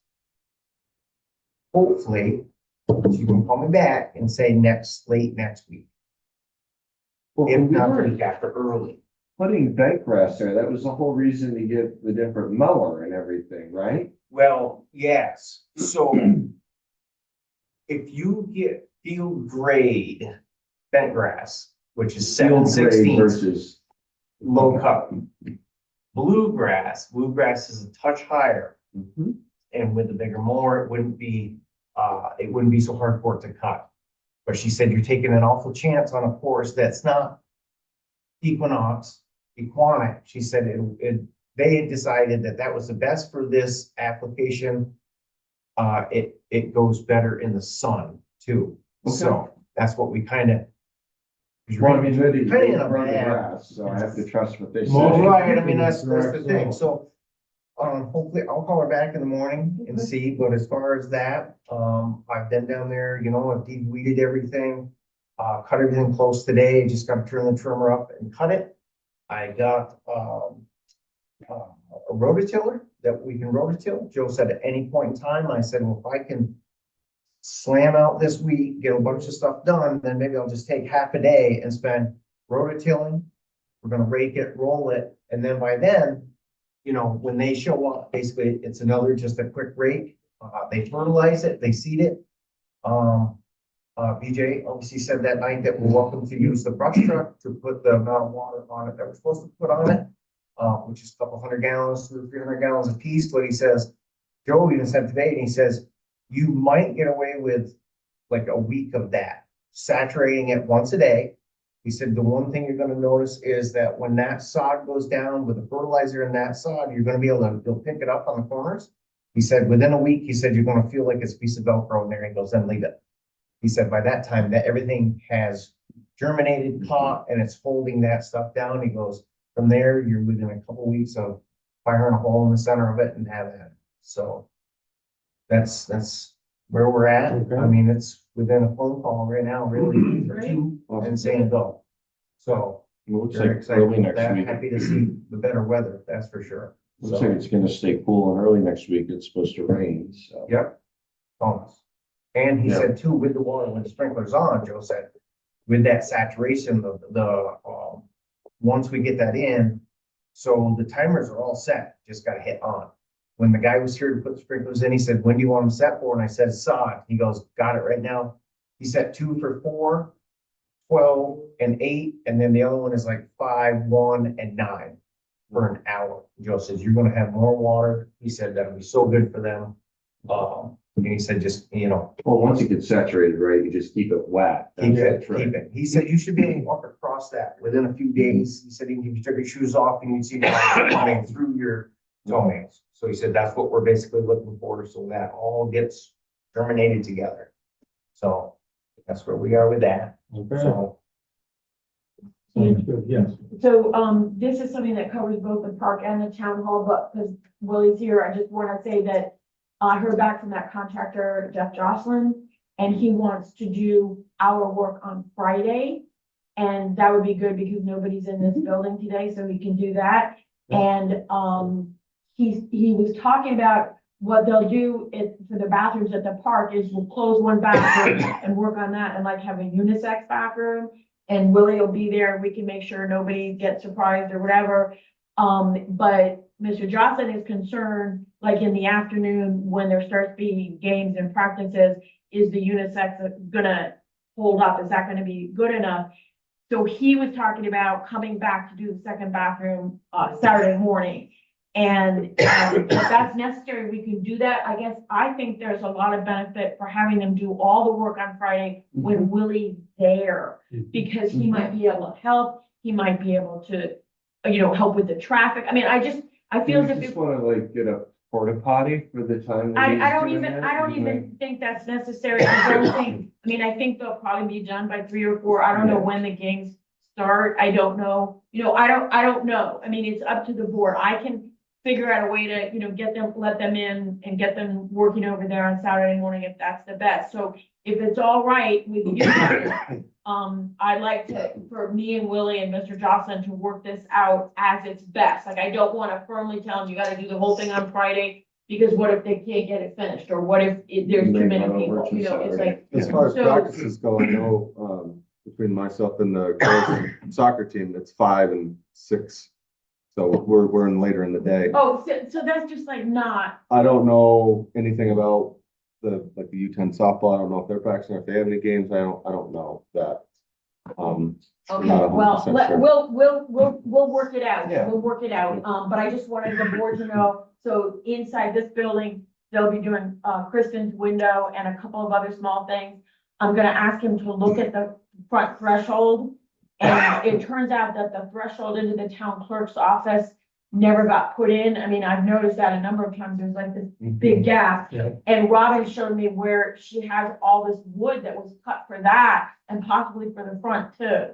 hopefully she will call me back and say late next week. Well, If when we not the were week after early. putting bent grass there, that was the whole reason to get the different mower and everything, right? Well, yes, so if you get field grade bent grass, which is Field grade 7/16 versus. low cut. Bluegrass is a touch higher, Mhm. and with the bigger mower, it wouldn't be so hard for it to cut. But she said you're taking an awful chance on a horse that's not equine. She said they had decided that that was the best for this application. It goes better in the sun too. So that's what we kind of. Well, I mean, they Depending on run the that. grass, so I have to trust what they say. Well, Right, I mean, that's the Correct, thing, so- so, hopefully, I'll call her back in the morning and see, but as far as that, I've been down there, I've de-weeded everything. Cut everything close today, just gotta turn the trimmer up and cut it. I got, a rototiller that we can rototill. Joe said at any point in time, I said, well, if I can slam out this week, get a bunch of stuff done, then maybe I'll just take half a day and spend rototilling. We're gonna rake it, roll it, and then by then, when they show up, basically, it's just a quick rake. They fertilize it, they seed it. BJ obviously said that night that we're welcome to use the brush truck to put the amount of water on it that we're supposed to put on it, which is a couple 100 gallons, 200 or 300 gallons a piece. But he says, Joe even said today, and he says, you might get away with like a week of that, saturating it once a day. He said, the one thing you're gonna notice is that when that sod goes down with the fertilizer in that sod, you're gonna be you'll pick it up on the corners. He said, within a week, he said, you're gonna feel like it's a piece of Velcro in there. He goes, then leave it. He said, by that time, that everything has germinated, caught, and it's holding that stuff down. He goes, from there, you're within a couple weeks of firing a hole in the center of it and having it. So that's where we're at. Okay. I mean, it's within a phone call right now, really, or Great. two, and saying go. So Looks very like excited early about next that. week. Happy to see the better weather, that's for sure. Looks So, like it's gonna stay cool and early next week. It's supposed to rain, so. yep. Almost. And he Yeah. said too, with the water, when the sprinkler's on, Joe said, with that saturation, once we get that in, so the timers are all set, just gotta hit on. When the guy was here to put the sprinklers in, he said, when do you want them set for? And I said, sod. He goes, got it right now. He set 2 for 4, 12, and 8, and then the other one is like 5, 1, and 9 for an hour. Joe says, you're gonna have more water. He said, that'll be so good for them. And he said, just, Well, once it gets saturated, right, you just keep it wet. keep That's it, the trick. keep it. He said, you should be able to walk across that within a few days. He said, even if you took your shoes off and you'd see it coming through your toenails. So he said, that's what we're basically looking for, so that all gets germinated together. So that's where we are with that. Okay, So, sounds good, yes. So, this is something that covers both the park and the town hall, but because Willie's here, I just want to say that I heard back from that contractor, Jeff Jocelyn, and he wants to do our work on Friday. And that would be good because nobody's in this building today, so we can do that. And, he was talking about what they'll do for the bathrooms at the park is we'll close one bathroom and work on that and like have a unisex bathroom. And Willie will be there, we can make sure nobody gets surprised or whatever. But Mr. Johnson is concerned, like in the afternoon, when there starts being games and practices, is the unisex gonna hold up? Is that gonna be good enough? So he was talking about coming back to do the second bathroom, Saturday morning. And, if that's necessary, we can do that. I think there's a lot of benefit for having them do all the work on Friday when Willie's there. Because he might be able to help, he might be able to, help with the traffic. I mean, I feel as You if, just wanna like get a porta potty for the time. that he's I don't doing even, that, I don't and, like, even think that's necessary. I think they'll probably be done by 3 or 4. I don't know Yeah. when the games start. I don't know. I don't know. I mean, it's up to the board. I can figure out a way to, let them in and get them working over there on Saturday morning if that's the best. So if it's all right with you, I'd like for me and Willie and Mr. Jocelyn to work this out as it's best. Like, I don't want to firmly tell them you got to do the whole thing on Friday, because what if they can't get it finished? Or what if there's too May many run over people, to it's Saturday. like. As far as So- practices go, I know, between myself and the girls soccer team, it's 5 and 6 So we're in later in the day. Oh, so that's just like not, I don't know anything about the U10 softball. I don't know if they're practicing, or if they have any games. I don't know that. I'm okay, not well, 100% sure. we'll work it out. Yeah. We'll work it out. But I just wanted the board to know, so inside this building, they'll be doing, Kristen's window and a couple of other small things. I'm gonna ask him to look at the front threshold. And it turns out that the threshold into the town clerk's office never got put in. I mean, I've noticed that a number of times. There's like this big gap. Yeah. And Robin showed me where she has all this wood that was cut for that and possibly for the front too.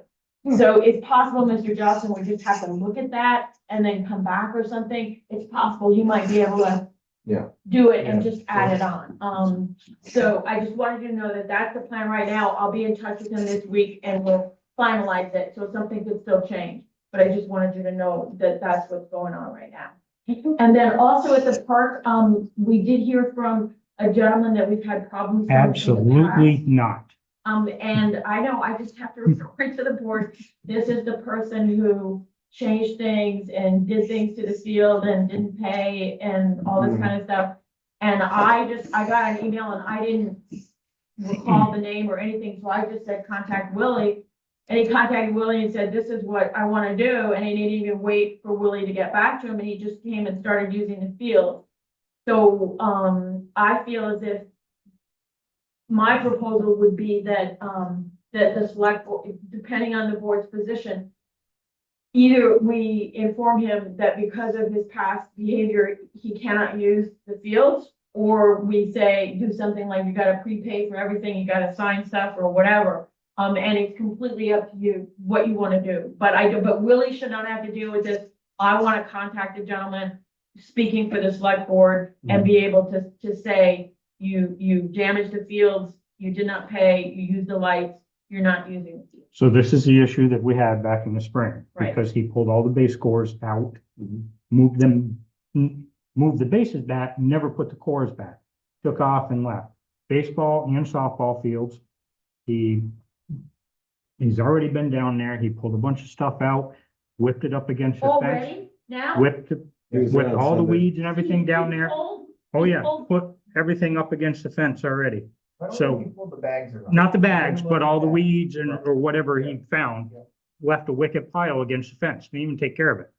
So it's possible Mr. Johnson would just have to look at that and then come back or something. It's possible he might be able to do it and just add it on. So I just wanted you to know that that's the plan right now. I'll be in touch with him this week and we'll finalize it. So something could still change. But I just wanted you to know that that's what's going on right now. And then also at the park, we did hear from a gentleman that we've had problems. with in the Absolutely past. not. And I know I just have to report to the board, this is the person who changed things and did things to the field and didn't pay and all this kind of stuff. And I got an email and I didn't recall the name or anything, so I just said, contact Willie. And he contacted Willie and said, this is what I want to do. And he didn't even wait for Willie to get back to him. And he just came and started using the field. So, I feel as if my proposal would be that, that the select, board, depending on the board's position, either we inform him that because of his past behavior, he cannot use the fields, or we say, do something like you gotta prepay for everything, you gotta sign stuff or whatever. And it's completely up to you what you want to do. But Willie should not have to deal with this. I want to contact the gentleman speaking for the select board and be able to say, you damaged the fields, you did not pay, you used the lights, you're not using the fields. So this is the issue that we had back in the spring, Right. because he pulled all the base cores out, moved the bases back, never put the cores back, took off and left. Baseball and softball fields, he's already been down there. He pulled a bunch of stuff out, whipped it up against the fence, Already? Now? whipped it with all the weeds and everything down there. Oh, yeah, put everything up against the fence already. So, The bags around. not the bags, but all the weeds or whatever he found, left a wicked pile against the fence, didn't even take care of it.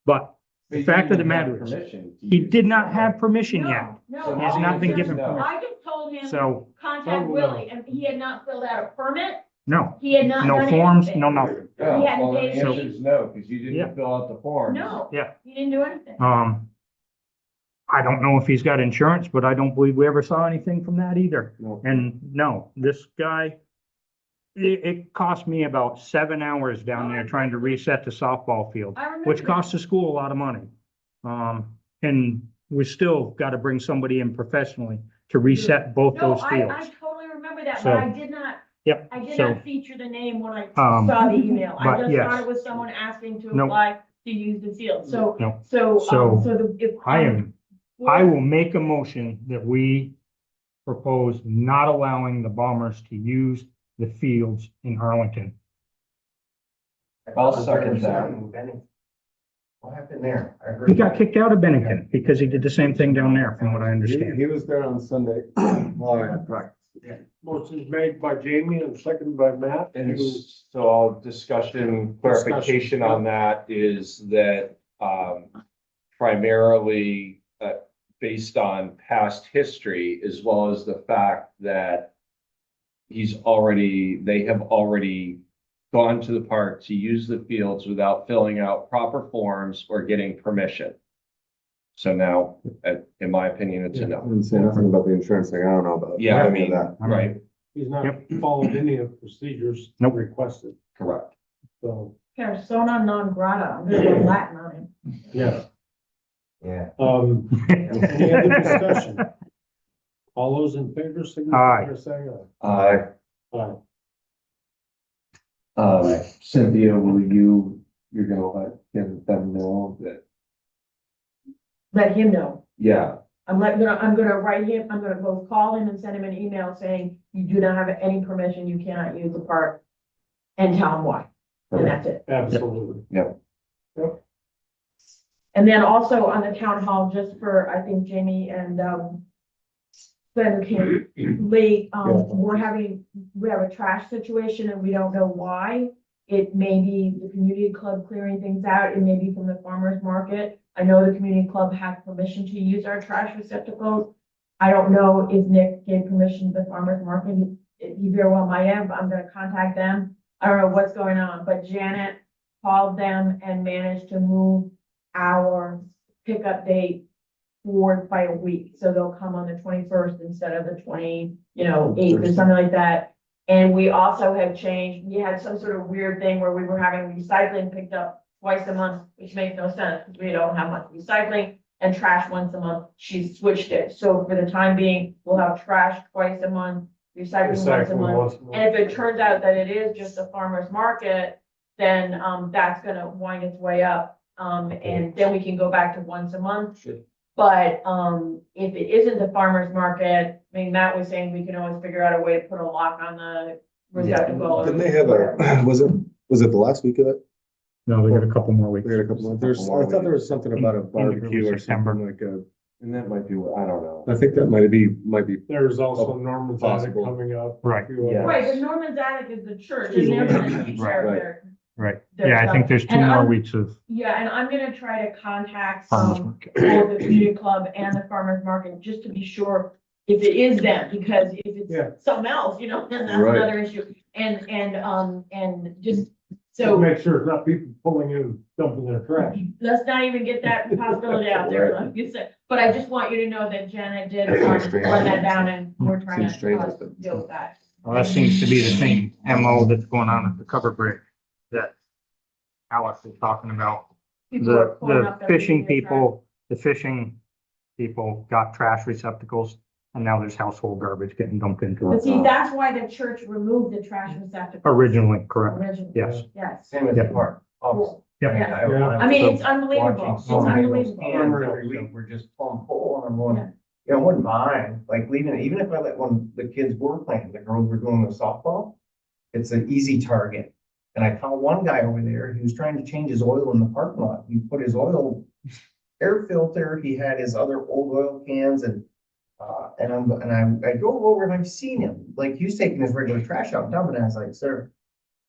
But the fact of the matter is, he did not have permission yet. No, He has not been given permission. I just told him, So, contact Willie, and he had not filled out a permit. no, He had not no done forms, anything. no nothing. He hadn't paid The me. answer is no, because you Yeah. didn't fill out the form. No. Yeah. He didn't do anything. I don't know if he's got insurance, but I don't believe we ever saw anything from that either. No. And no, this guy, it cost me about 7 hours down there trying to reset the softball field, I remember. which cost the school a lot of money. And we still got to bring somebody in professionally to reset both No, those I fields. totally remember that, So- but I did not, Yep, I did so, not feature the name when I Um, saw the email. I but just yes. thought it was someone asking to No. apply to use the field. So, No. so, So, if. I will make a motion that we propose not allowing the Bombers to use the fields in Arlington. I'll second that. What happened there? I heard. He got kicked out of Bennington because he did the same thing down there, from what I understand. He was there on Sunday while I had practice. Motion's made by Jamie and seconded by Matt. And to- so all discussion, clarification on that is that, primarily, based on past history, as well as the fact that they have already gone to the park to use the fields without filling out proper forms or getting permission. So now, in my opinion, it's a no. I didn't say nothing about the insurance thing. I don't know about. Yeah, I any of mean, that. right, He's not Yep. followed any of the procedures Nope. requested, correct. so, Persona non grata, I'm gonna go Latin on him. yes. Yeah. Any other discussion? All those in favor, signify by saying aye. Aye. Cynthia, you're gonna let them know that, Let him know. yeah, I'm gonna write him, I'm gonna both call him and send him an email saying, you do not have any permission, you cannot use the park. And tell him why, and that's it. Absolutely. Yep. Yep. And then also on the town hall, just for, I think Jamie and, Glenn came late, we have a trash situation and we don't know why. It may be the community club clearing things out, it may be from the farmer's market. I know the community club has permission to use our trash receptacles. I don't know if Nick gave permission to the farmer's market, he very well might have, I'm gonna contact them. I don't know what's going on, but Janet called them and managed to move our pickup date forward by a week, so they'll come on the 21st instead of the 8th or something like that. And we also have changed, we had some sort of weird thing where we were having recycling picked up twice a month, which makes no sense, because we don't have much recycling, and trash once a month. She's switched it, so for the time being, we'll have trash twice a month, recycling once a month. And if it turns out that it is just a farmer's market, then, that's gonna wind its way up. And then we can go back to once a month. But, if it isn't the farmer's market, I mean, Matt was saying we can always figure out a way to put a lock on the receptacle. Didn't they have was it the last week of it? No, we got a couple more weeks. We had a couple of, I thought there was something about a barbecue or September. something like a, And that might be what, I don't know. I think that might be. There's also Norman's Attic Possible. coming up. Right. Yeah. Right, but Norman's Attic is the church, and they're gonna take care of Right. their Right, yeah, I think there's 2 And more I'm- weeks of Yeah, and I'm gonna try to contact farmers both market. the community club and the farmer's market, just to be sure if it is them, because if Yeah. it's something else, then that's Right. another issue. And just, So so make sure it's not people pulling in, dumping their trash. let's not even get that possibility out there, like you said. But I just want you to know that Janet did run that down, and we're trying Seems strange, to but- deal with that. Well, that seems to be the same MO that's going on at the cover bridge that Alex is talking about. People are The, pulling the up their fishing trash. people got trash receptacles, and now there's household garbage getting dumped into But it. see, that's why the church removed the trash receptacle. Originally, correct, Originally. yes. Yes. Same as the park. Cool. Yep. Yeah. Yeah. I mean, it's Watching unbelievable. It's so many of those unbelievable. cans every week, we're just pulling full, and I'm going, I wouldn't mind, like leaving it, even if I let one, the kids were playing, the girls were doing the softball, it's an easy target. And I called one guy over there, he was trying to change his oil in the parking lot, he put his oil air filter, he had his other old oil cans, and I drove over and I've seen him, like, he was taking his regular trash out and dumping it, and I was like, sir,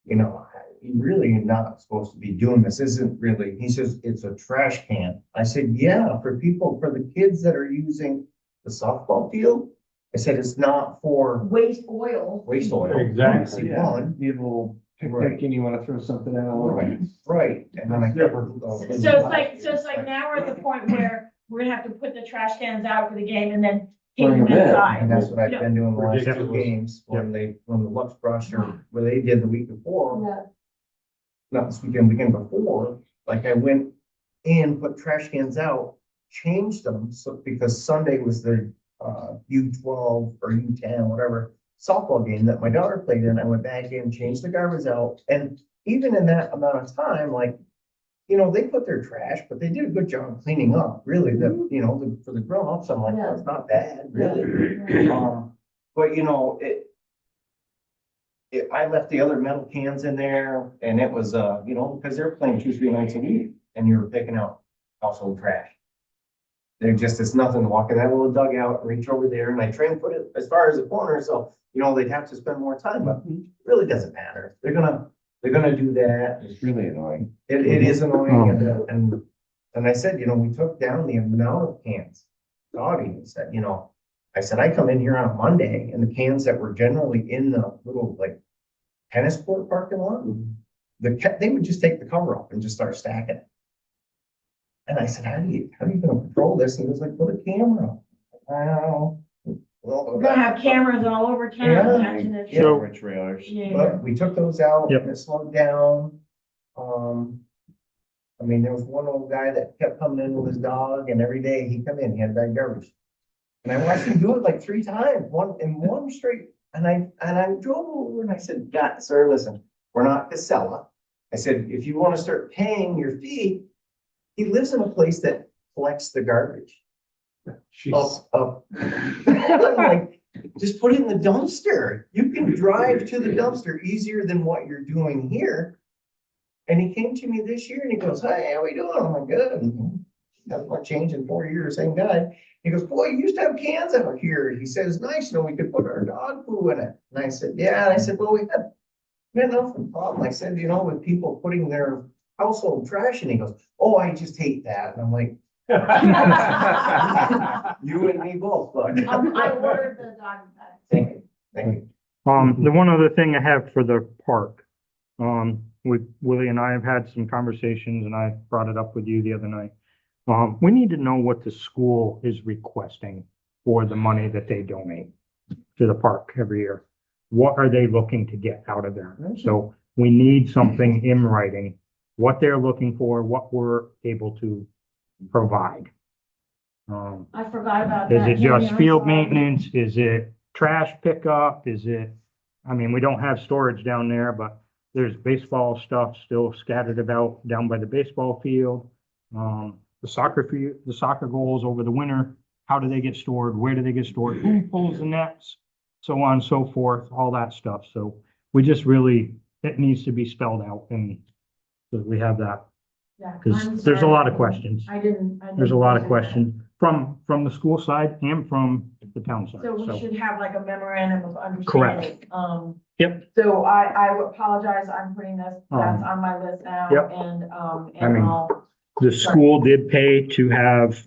you really not supposed to be doing this, isn't really, he says, it's a trash can. I said, yeah, for the kids that are using the softball field, I said, it's not for Waste oil. waste oil. Exactly. See, one, Need a little Right. picnic and you wanna throw something out. right, and then I never. So it's like now we're at the point where we're gonna have to put the trash cans out for the game and then keep Bring them them in. inside. And that's what I've been doing the last two Ridiculous. games, when the Lux Brush or where they did the week before, Yeah. not this weekend, weekend before, like I went in, put trash cans out, changed them, so, because Sunday was the U12 or U10, whatever, softball game that my daughter played in, I went back in, changed the garbage out, and even in that amount of time, like, they put their trash, but they did a good job cleaning up, really, for the grown-ups, I'm like, Yeah. that's not bad, really. Yeah. But I left the other metal cans in there, and it was, because they're playing 2-3 nights a week, and you're picking out household trash. It's nothing to walk in that little dugout, reach over there, and I try and put it as far as the corner, so, they'd have to spend more time, but it really doesn't matter. They're gonna do that. It's really annoying. It is annoying, and I said, we took down the amount of cans. Dottie said, I said, I come in here on a Monday, and the cans that were generally in the little, like, tennis court parking lot, they would just take the cover off and just start stacking it. And I said, how are you gonna control this? And he was like, put a camera up. I don't know. We're gonna have cameras all over town Yeah. catching it. So- Rich trailers. Yeah. But we took those out, Yep. and it slowed down. There was one old guy that kept coming in with his dog, and every day he come in, he had a bag of garbage. And I watched him do it like 3 times, one straight, and I drove over and I said, God, sir, listen, we're not Casella. I said, if you want to start paying your fee, he lives in a place that collects the garbage. Up. I'm like, just put it in the dumpster. You can drive to the dumpster easier than what you're doing here. And he came to me this year and he goes, hey, how we doing? I'm like, good. Hasn't much changed in 4 years, same guy. He goes, boy, you used to have cans out here. He says, nice, we could put our dog poo in it. And I said, yeah. And I said, well, we had nothing problem. I said, with people putting their household trash in. He goes, oh, I just hate that. And I'm like, you and me both, bud. I ordered the dog bed. Thank you. Thank you. The one other thing I have for the park, Willie and I have had some conversations and I brought it up with you the other night. We need to know what the school is requesting for the money that they donate to the park every year. What are they looking to get out of there? So we need something in writing, what they're looking for, what we're able to provide. I forgot about Is that. it just Jamie, I'm field sorry. maintenance? Is it trash pickup? Is it, I mean, we don't have storage down there, but there's baseball stuff still scattered about down by the baseball field. The soccer goals over the winter, how do they get stored? Where do they get stored? Who pulls the nets? So on and so forth, all that stuff. So we just really, it needs to be spelled out and so that we have that. Yeah, Because I'm there's a sorry. lot of questions. I didn't. There's a lot of consider that. questions from the school side and from the town side. So we should have like a memorandum of understanding. Correct. Yep. So I apologize, I'm putting this, that's on my list now, Yep. and I mean, I'll, The school did pay to have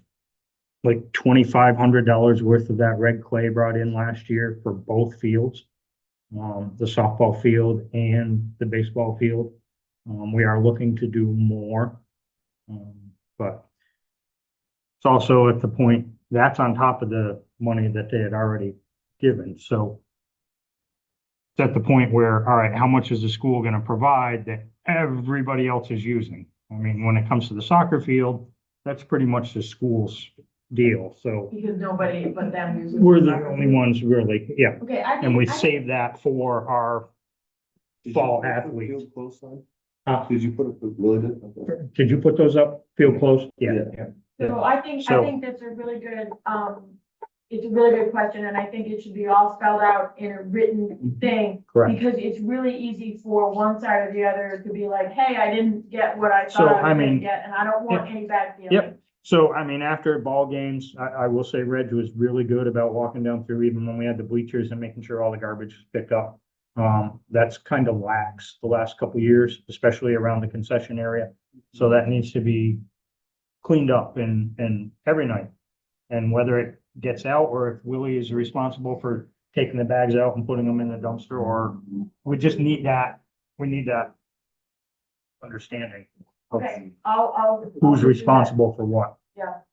like $2,500 worth of that red clay brought in last year for both fields. The softball field and the baseball field. We are looking to do more. But it's also at the point, that's on top of the money that they had already given, so. It's at the point where, all right, how much is the school gonna provide that everybody else is using? I mean, when it comes to the soccer field, that's pretty much the school's deal, so because nobody but them uses. we're the only ones really, yeah. Okay, I And we think, save that for our fall athletes. Field close sign? Huh? Did you put it, really did? Okay. Did you put those up? Field closed? Yeah. so I think So- that's a really good, it's a really good question, and I think it should be all spelled out in a written thing. Correct. Because it's really easy for one side or the other to be like, hey, I didn't get what I So, thought I I was gonna mean, get, and I don't want any bad feelings. Yep. So, I mean, after ball games, I will say Reg was really good about walking down through even when we had the bleachers and making sure all the garbage was picked up. That's kind of lax the last couple of years, especially around the concession area. So that needs to be cleaned up and every night. And whether it gets out or if Willie is responsible for taking the bags out and putting them in the dumpster, or we just need that, we need that understanding of Okay, I'll. who's I'll do responsible for what. that.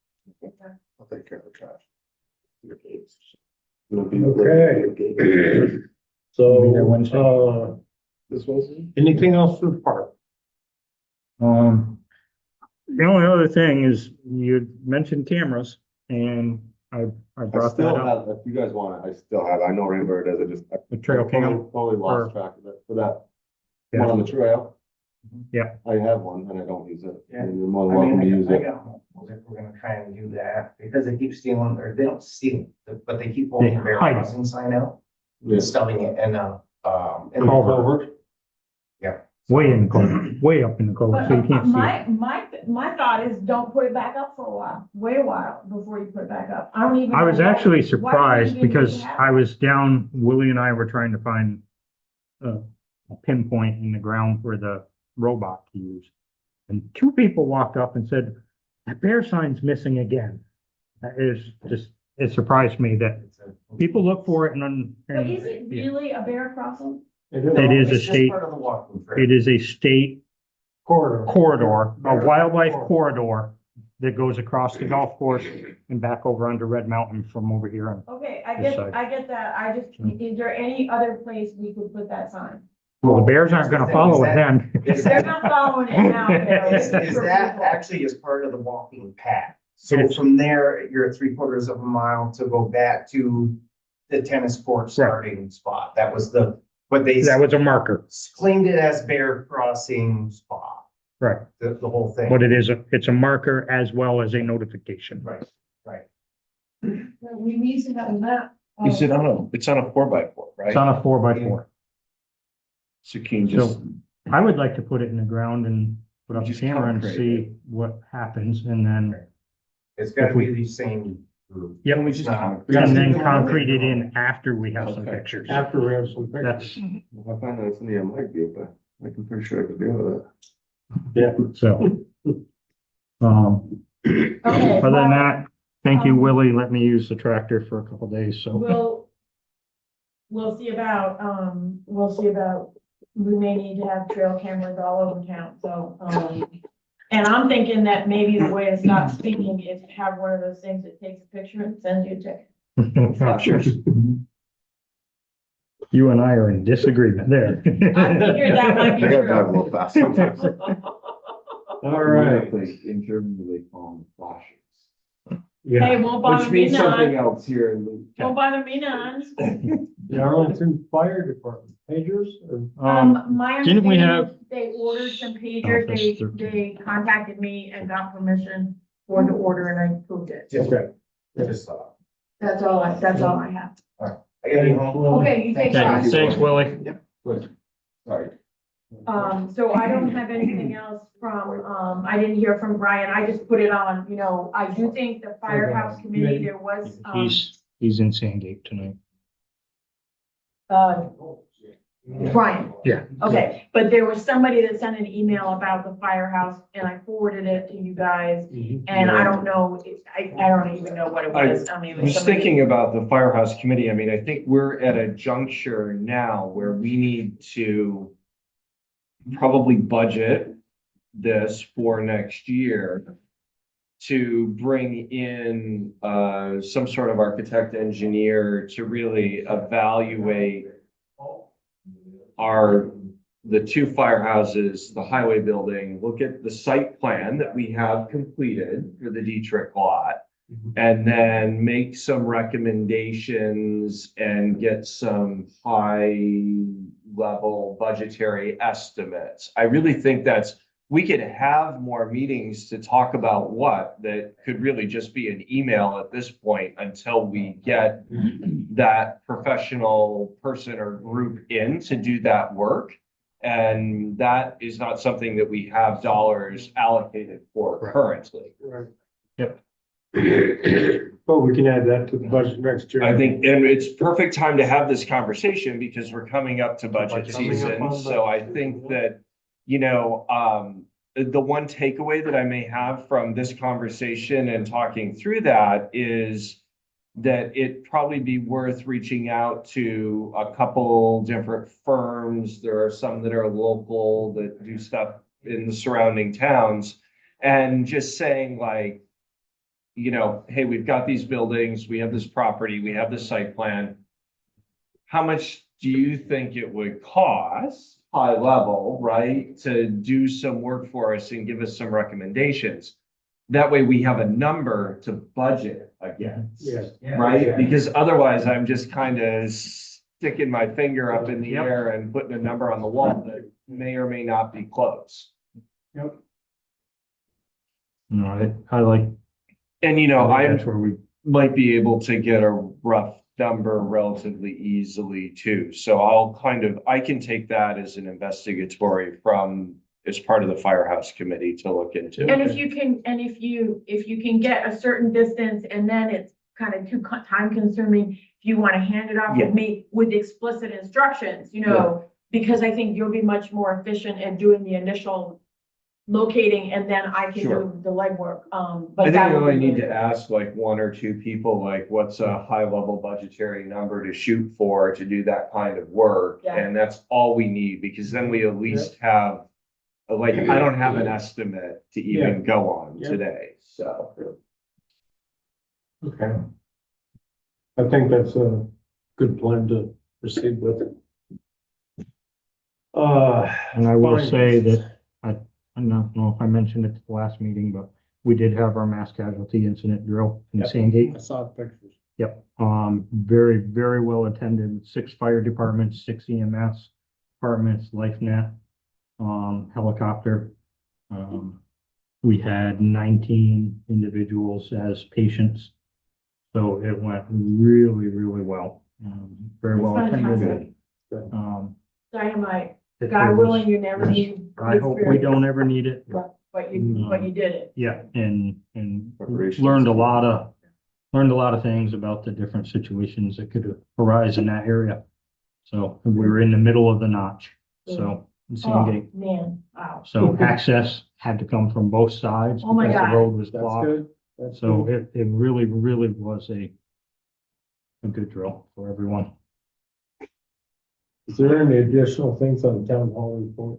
Yeah. I'll take care of the trash. Okay. Be there Wednesday. So, This Wednesday? anything else for the park? The only other thing is you mentioned cameras and I I brought that still up. have, if you guys want it, I still have, I know Rainbow does, I just. I The trail cam. Totally or- lost track of it, for that Yeah. one on the trail. Yeah. I have one and I don't use it. Yeah. And you're more I than welcome to mean, use I it. got multiples if we're gonna try and do that, because they keep stealing, or they don't steal, it, but they keep They holding their hide it. crossing sign out, Yeah. stuffing it in in the Culvert. culvert. Yeah. Way in the cove, way up in the cove, But so you can't see it. my thought is don't put it back up for a while, wait a while before you put it back up. I don't even. I was know why- actually why do you surprised even because have I it? was down, Willie and I were trying to find a pinpoint in the ground for the robot to use. And two people walked up and said, that bear sign's missing again. That is just, it surprised me that people look for it and. But is it really a bear crossing? It is a It's just state, part of the walking trail. it is a state corridor, a wildlife corridor that goes across the golf course and back over under Red Mountain from over here. And Okay, I This get, side. I get that. I just, is there any other place we could put that sign? well, the bears aren't gonna follow it then. Is They're that, not following it now. Carol. is that actually is part of the walking path? So It is. from there, you're at 3/4 of a mile to go back to the tennis court starting spot. That was but they That was a marker, claimed it as bear crossing spot, right? the whole thing. But it's a marker as well as a notification. Right, right. We need to have a map. Is it on it's on a 4x4, right? It's on a 4x4. So can you just, So I would like to put it in the ground and put up a Just camera and concrete see what happens and then It's gotta be the same group. Yep, we just and then concrete it in after we have some Okay. pictures. After we have some That's, pictures. I find that it's in the might be, but I'm pretty sure I could deal with it. Yeah. so. Okay, Other than well, that, thank you, um, Willie. Let me use the tractor for a couple days, so. we'll see about, we may need to have trail cameras all over town, so, and I'm thinking that maybe the way to stop speeding is to have one of those things that takes a picture and sends you a ticket. Sure. You and I are in disagreement there. I figured that might be I gotta drive a true. little fast sometimes. All right. In Germany, they call them flashers. Hey, won't bother Which me means something none, else here in the. won't bother me none. The Arlington Fire Department, pagers or? My didn't we understanding have- is they ordered some Oh, pagers, that's they 13. contacted me and got permission for the order and I approved it. Just, That's all I have. I gotta be home. Okay, you take Thanks, care. thanks, Willie. Good. Sorry. So I don't have anything else from, I didn't hear from Brian, I just put it on, you know, I do think the firehouse committee, there was, He's in Sandgate tonight. Brian. Yeah. Okay, but there was somebody that sent an email about the firehouse and I forwarded it to you guys. And I don't know, I don't even know what it was. I mean, it I was was somebody- thinking about the firehouse committee. I mean, I think we're at a juncture now where we need to probably budget this for next year to bring in some sort of architect engineer to really evaluate the two firehouses, the highway building, look at the site plan that we have completed for the Dietrich lot. And then make some recommendations and get some high level budgetary estimates. I really think we could have more meetings to talk about that could really just be an email at this point until we get that professional person or group in to do that work. And that is not something that we have dollars allocated for currently. Right. Yep. But we can add that to the budget next year. I think, and it's perfect time to have this conversation because we're coming up to budget Coming up season. on So I budget think season, that, the one takeaway that I may have from this conversation and talking through that is that it'd probably be worth reaching out to a couple different firms. There are some that are local that do stuff in the surrounding towns and just saying like, hey, we've got these buildings, we have this property, we have this site plan. How much do you think it would cost, high level, right, to do some work for us and give us some recommendations? That way we have a number to budget against, right? Because otherwise I'm just kind of sticking my finger up in the air and putting a number on the wall that may or may not be close. Yep. No, I like. And That's where we. might be able to get a rough number relatively easily too. So I can take that as an investigatory as part of the firehouse committee to look into. And if you can get a certain distance and then it's kind of too time consuming, if you want to hand it off Yeah. with me with explicit instructions, because I think you'll be much more efficient at doing the initial locating and then I can Sure. do the legwork. I But think that we would only be need really to ask like one or two people, like what's a high level budgetary number to shoot for to do that kind of work? Yeah. And that's all we need, because then we at least have, like, I don't have an estimate to even go on Yeah. today, so. Okay. I think that's a good plan to proceed with. And I will fine. say that, I don't know if I mentioned it at the last meeting, but we did have our mass casualty incident drill in Yep. Sandgate. I saw the pictures. Yep, very, very well attended, 6 fire departments, 6 EMS departments, LifeNet, helicopter. We had 19 individuals as patients. So it went really, really well. Very well attended. Dynamite. It God was- willing, you never need. I hope we don't ever need it. but you did it. Yeah, and Preparation. learned a lot of things about the different situations that could arise in that area. So we were in the middle of the notch, so. the same Oh, gate. man, wow. So access had to come from both sides Oh my because the God. road was That's blocked. good. That's So good. it really was a good drill for everyone. Is there any additional things on the town hall report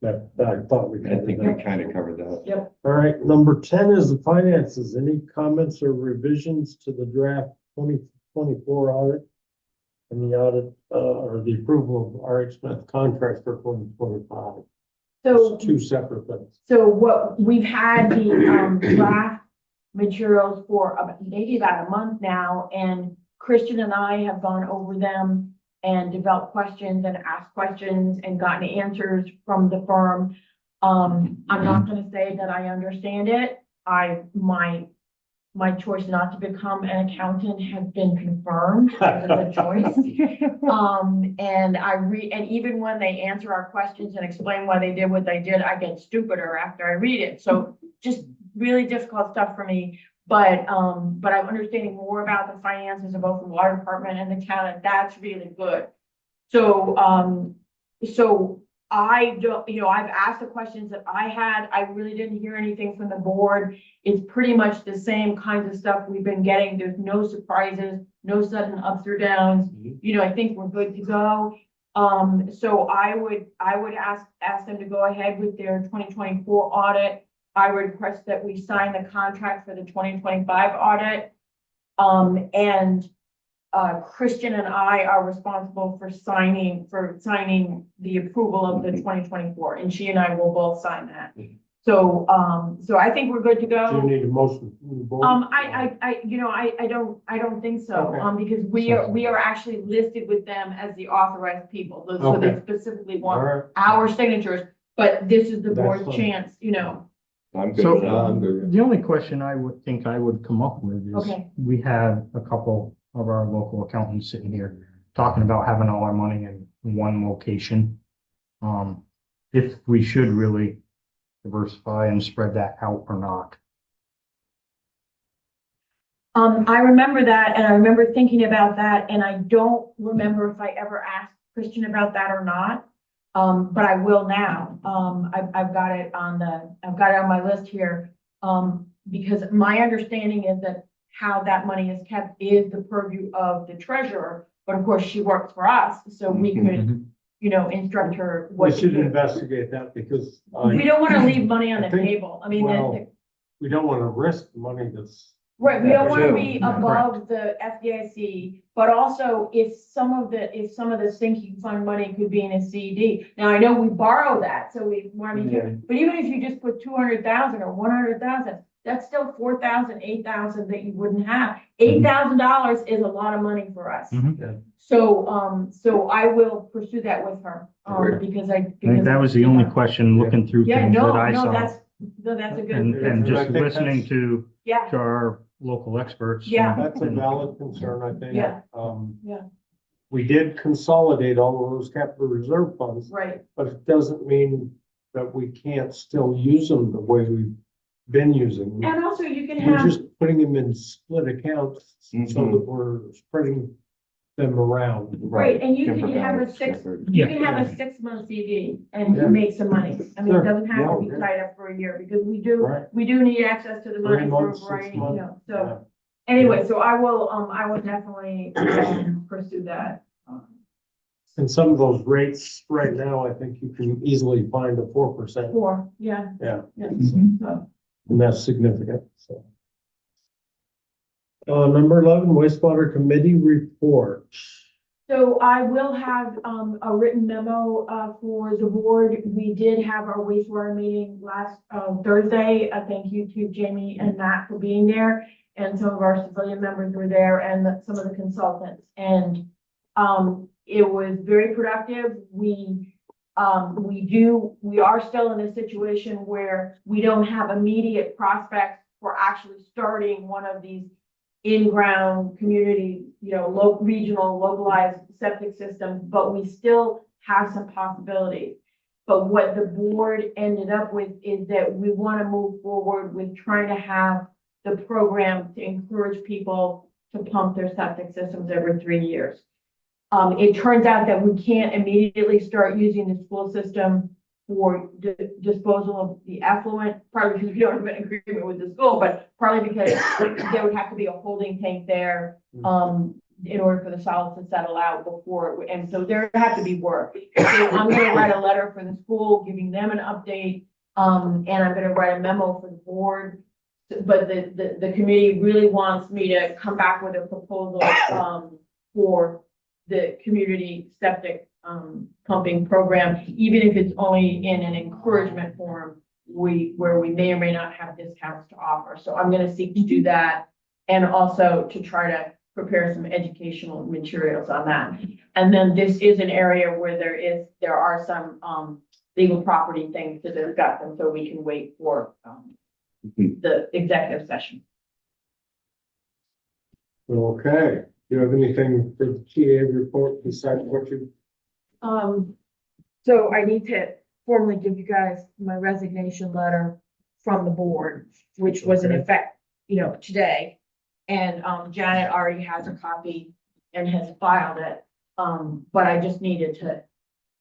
that I thought we I think covered? we kind of covered that. Yep. All right, number 10 is the finances. Any comments or revisions to the draft 2024 audit? And the audit, or the approval of RH Smith contracts for 2025? So, It's two separate things. so what, we've had the, draft materials for maybe about a month now, and Christian and I have gone over them and developed questions and asked questions and gotten answers from the firm. I'm not gonna say that I understand it. My choice not to become an accountant has been confirmed as a good choice. And even when they answer our questions and explain why they did what they did, I get stupider after I read it. So just really difficult stuff for me. But I'm understanding more about the finances of both the water department and the town, and that's really good. So, so I don't, I've asked the questions that I had. I really didn't hear anything from the board. It's pretty much the same kinds of stuff we've been getting. There's no surprises, no sudden ups or downs. I think we're good to go. So I would ask them to go ahead with their 2024 audit. I would request that we sign the contract for the 2025 audit. And Christian and I are responsible for signing the approval of the 2024, and she and I will both sign that. So, so I think we're good to Do you go. need a motion from the board? I don't think so, Okay. because we are actually listed with them as the authorized people. So they Okay. specifically All want right. our signatures, but this is the That's board's fine. chance, I'm good So with that. I'm good. the only question I would think I would come up with is, Okay. we had a couple of our local accountants sitting here talking about having all our money in one location. If we should really diversify and spread that out or not. I remember that, and I remember thinking about that, and I don't remember if I ever asked Christian about that or not. But I will now. I've got it on my list here. Because my understanding is that how that money is kept is the purview of the treasurer, but of course she works for us, so we could, instruct her We what to should do. investigate that because We don't want to leave money on the I think- table. I mean, well, we don't want to risk money that's. right, we don't want to True. be above the FDIC, but also if some of the sinking fund money could be in a CD. Now, I know we borrow that, so we want to be careful, but even if you just put 200,000 or 100,000, that's still 4,000, 8,000 that you wouldn't have. $8,000 is a lot of money for us. Mhm. So, so I will pursue that with her, because I think that was the only question, looking through Yeah, things that no, I no, saw. that's a good. And just I think listening that's- to Yeah, our local experts. Yeah. That's a valid concern, I think. Yeah. Yeah. Yeah. We did consolidate all of those capital reserve funds, right. but it doesn't mean that we can't still use them the way we've been using them. And also you can We're have, just putting them in split accounts so that we're spreading them around. right, and you can Different have a balance, six, different- you can have a 6-month CD and Yeah. make some money. I mean, it Sure. doesn't have to be Yeah, tied up for a year, because Right. we do need access to the 3 money for a months, 6 variety, months. so. Anyway, so I will definitely, pursue that. And some of those rates right now, I think you can easily find a 4%. Yeah, Yeah, yeah, so. and that's significant, so. Number 11, wastewater committee report. So I will have, a written memo, for the board. We did have our wastewater meeting last, Thursday. Thank you to Jamie and Matt for being there. And some of our civilian members were there, and some of the consultants. And, it was very productive. We are still in a situation where we don't have immediate prospects for actually starting one of these in-ground community, regional localized septic systems, but we still have some possibilities. But what the board ended up with is that we want to move forward with trying to have the program to encourage people to pump their septic systems every 3 years. It turns out that we can't immediately start using the school system for disposal of the effluent, partly because we don't have an agreement with the school, but partly because there would have to be a holding tank there, in order for the solids to settle out before, and so there had to be work. So I'm gonna write a letter for the school, giving them an update, and I'm gonna write a memo for the board. But the committee really wants me to come back with a proposal, for the community septic, pumping program, even if it's only in an encouragement form, where we may or may not have discounts to offer. So I'm gonna seek to do that, and also to try to prepare some educational materials on that. And then this is an area where there are some legal property things to discuss, and so we can wait for the executive session. Okay, do you have anything for the TA report besides what you? So I need to formally give you guys my resignation letter from the board, which was in Okay. effect, today. And Janet already has a copy and has filed it. But I just needed to,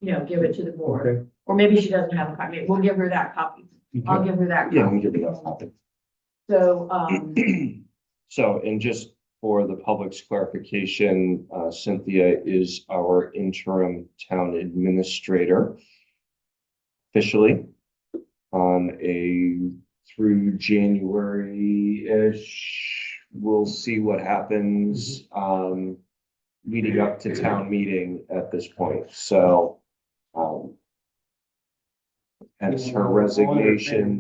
give it to the board. Okay. Or maybe she doesn't have a copy. We'll give her that copy. I'll give her that Yeah, I'm copy. giving that copy. So, So, and just for the public's clarification, Cynthia is our interim town administrator officially on through January-ish. We'll see what happens, leading up to town meeting at this point. So, hence her resignation.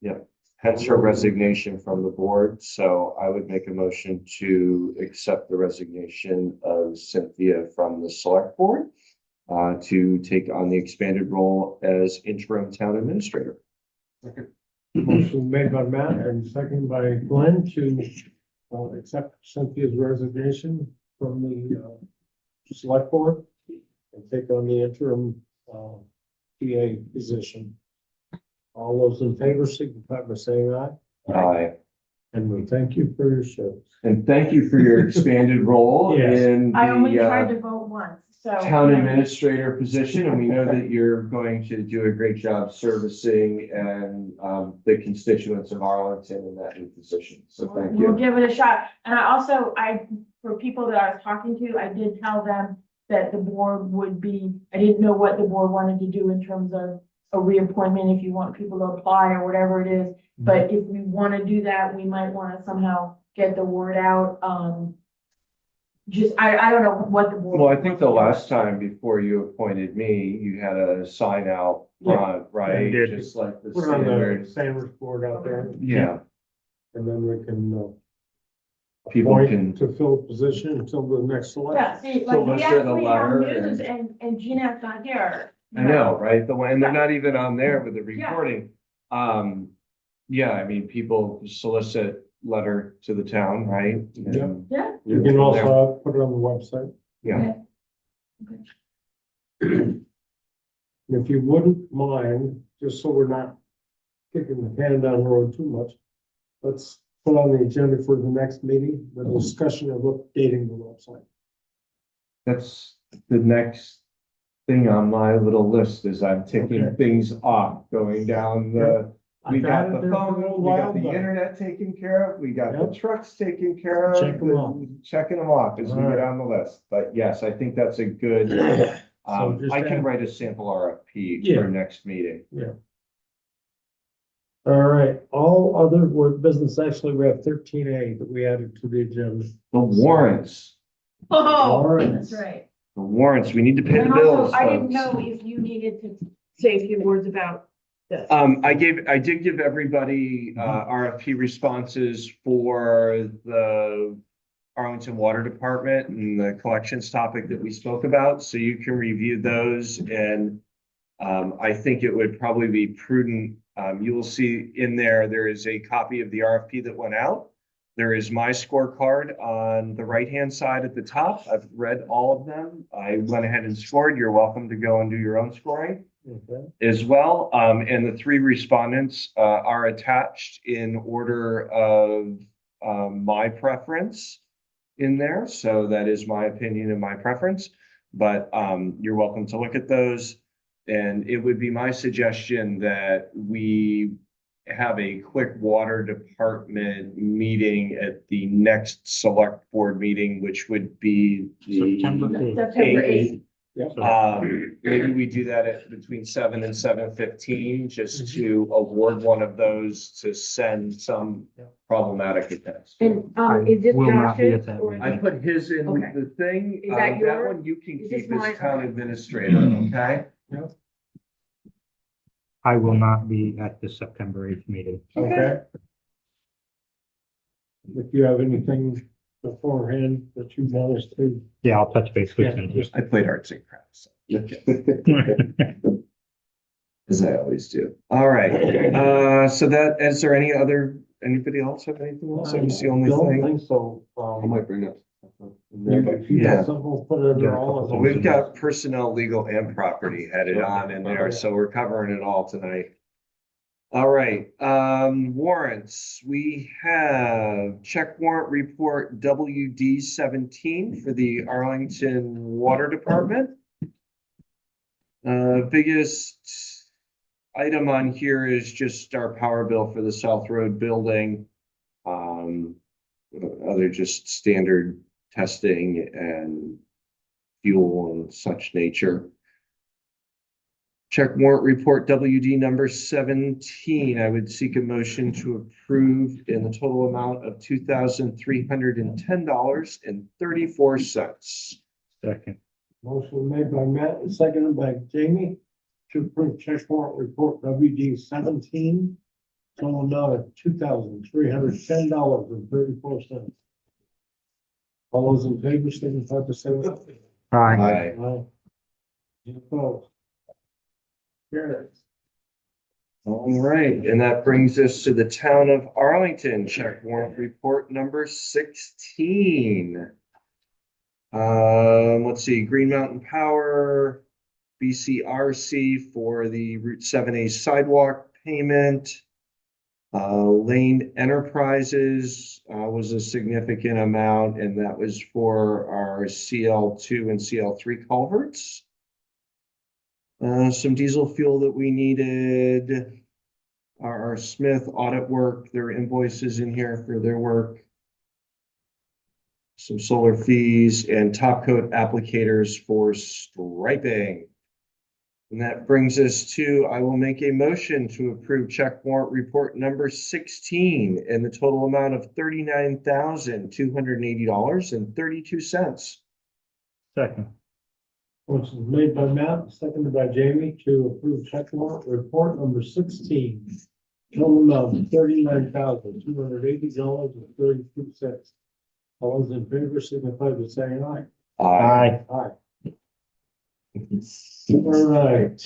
Yep. Hence her resignation from the board. So I would make a motion to accept the resignation of Cynthia from the select board, to take on the expanded role as interim town administrator. Motion made by Matt and seconded by Glenn to accept Cynthia's resignation from the select board and take on the interim TA position. All those in favor signify by saying aye. Aye. And we thank you for your service. And thank you for your expanded role Yes. in I only the tried to vote once, so. town administrator position, and we know that you're going to do a great job servicing and the constituents of Arlington in that new position. So thank We'll you. give it a shot. And for people that I was talking to, I did tell them that the board I didn't know what the board wanted to do in terms of a reappointment, if you want people to apply or whatever it is. But if we want to do that, we might want to somehow get the word out. I don't know what the board. Well, I think the last time before you appointed me, you had a sign out front, right? I did. Just like the Put it on the standard. Sanders board out there. Yeah, And then we can people appoint can, to fill a position until the next Yeah, election. see, So like we let's get a actually have letter news and Jeanette's not here. I know, right? And they're not even on there with the reporting. Yeah, I mean, people solicit letter to the town, right? Yeah. And Yeah. You can also put it on the website. Yeah, And if you wouldn't mind, just so we're not kicking the can down the road too much, let's put on the agenda for the next meeting, the discussion of updating the website. that's the next thing on my little list is I'm taking Okay. things off, going down we I've got had it the there for a phone, little we got while, the but- internet taken care of, we got the Yep. trucks taken care of. Check 'em off. and checking them off as we All get right. on the list. But yes, I think that's a good, just I can add- write a sample RFP Yeah. for next meeting. All right, all other work business, actually, we have 13A that we added to the agenda. The warrants, Oh, Warrants. that's right. the warrants, we need to pay the And bills, also, I didn't folks. know if you needed to say a few words about this. I did give everybody, RFP responses for the Arlington Water Department and the collections topic that we spoke about, so you can review those and I think it would probably be prudent. You will see in there is a copy of the RFP that went out. There is my scorecard on the right-hand side at the top. I've read all of them. I went ahead and scored. You're welcome to go and do your own scoring Okay. as well. And the three respondents are attached in order of my preference in there. So that is my opinion and my preference. But you're welcome to look at those. And it would be my suggestion that we have a quick water department meeting at the next select board meeting, which would be September the 8th. September 8th. maybe we do that at between 7 and 7:15, just to award one of those to send some problematic attendance. And, is this will not be at Josh's that or? meeting. I put his in Okay. the thing. Is that That yours? one you can Is this keep as mine? town administrator, okay? I will not be at the September 8th meeting. Okay. If you have anything beforehand that you want us to. Yeah, I'll touch base with Yeah, them. just- I played arts and crafts. As I always do. All right, so that, is there anybody else have anything else? That was the only Don't thing. think so. I might bring up. You Yeah. got something, we'll put it Yeah, under all of Well, them. we've got personnel, legal, and property headed on in there, so we're covering it all tonight. All right, warrants. We have check warrant report WD 17 for the Arlington Water Department. Biggest item on here is just our power bill for the South Road building. Other just standard testing and fuel and such nature. Check warrant report WD number 17. I would seek a motion to approve in the total amount of $2,310.34. Second. Motion made by Matt and seconded by Jamie to approve check warrant report WD 17. Total amount of $2,310.34. All those in favor, signify by saying aye. Aye. Aye. Any opposed? Carries. All right, and that brings us to the town of Arlington, check warrant report number 16. Let's see, Green Mountain Power, BCRC for the Route 7A sidewalk payment. Lane Enterprises was a significant amount, and that was for our CL2 and CL3 culverts. Some diesel fuel that we needed. Our Smith audit work, their invoices in here for their work. Some solar fees and top coat applicators for striping. And that brings us to, I will make a motion to approve check warrant report number 16 in the total amount of $39,280.32. Second. Motion made by Matt, seconded by Jamie to approve check warrant report number 16. Total amount of $39,280.32. All those in favor, signify by saying aye. Aye. Aye. All right.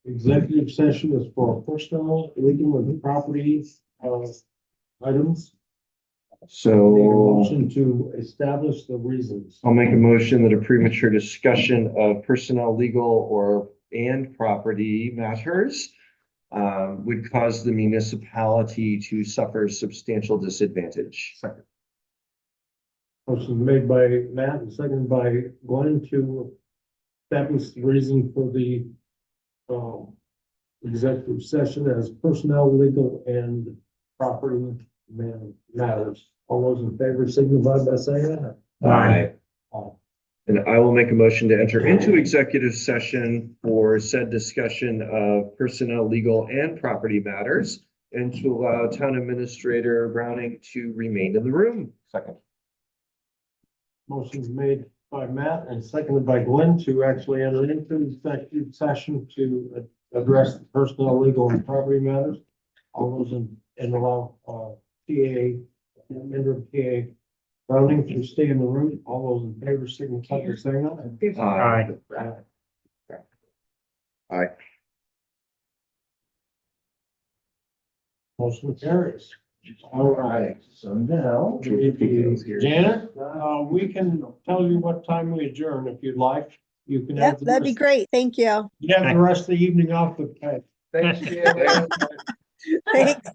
Executive session is for personal, legal, and property items. Need a So motion to establish the reasons. I'll make a motion that a premature discussion of personnel, legal, and property matters would cause the municipality to suffer substantial disadvantage. Second. Motion made by Matt and seconded by Glenn to establish the reason for the executive session as personnel, legal, and property matters. All those in favor signify by saying aye. Aye. Aye. And I will make a motion to enter into executive session for said discussion of personnel, legal, and property matters, and to allow Town Administrator Browning to remain in the room. Second. Motion's made by Matt and seconded by Glenn to actually enter into executive session to address the personnel, legal, and property matters. All those and allow member of PA Browning to stay in the room. All those in favor signify by saying aye. Aye. Aye. Motion carries. All right, so now, Janet, we can tell you what time we adjourn if you'd like. You can have Yep, the that'd be rest, great. Thank you. you have the rest of the evening off with pay. Thanks, Jim. Thanks.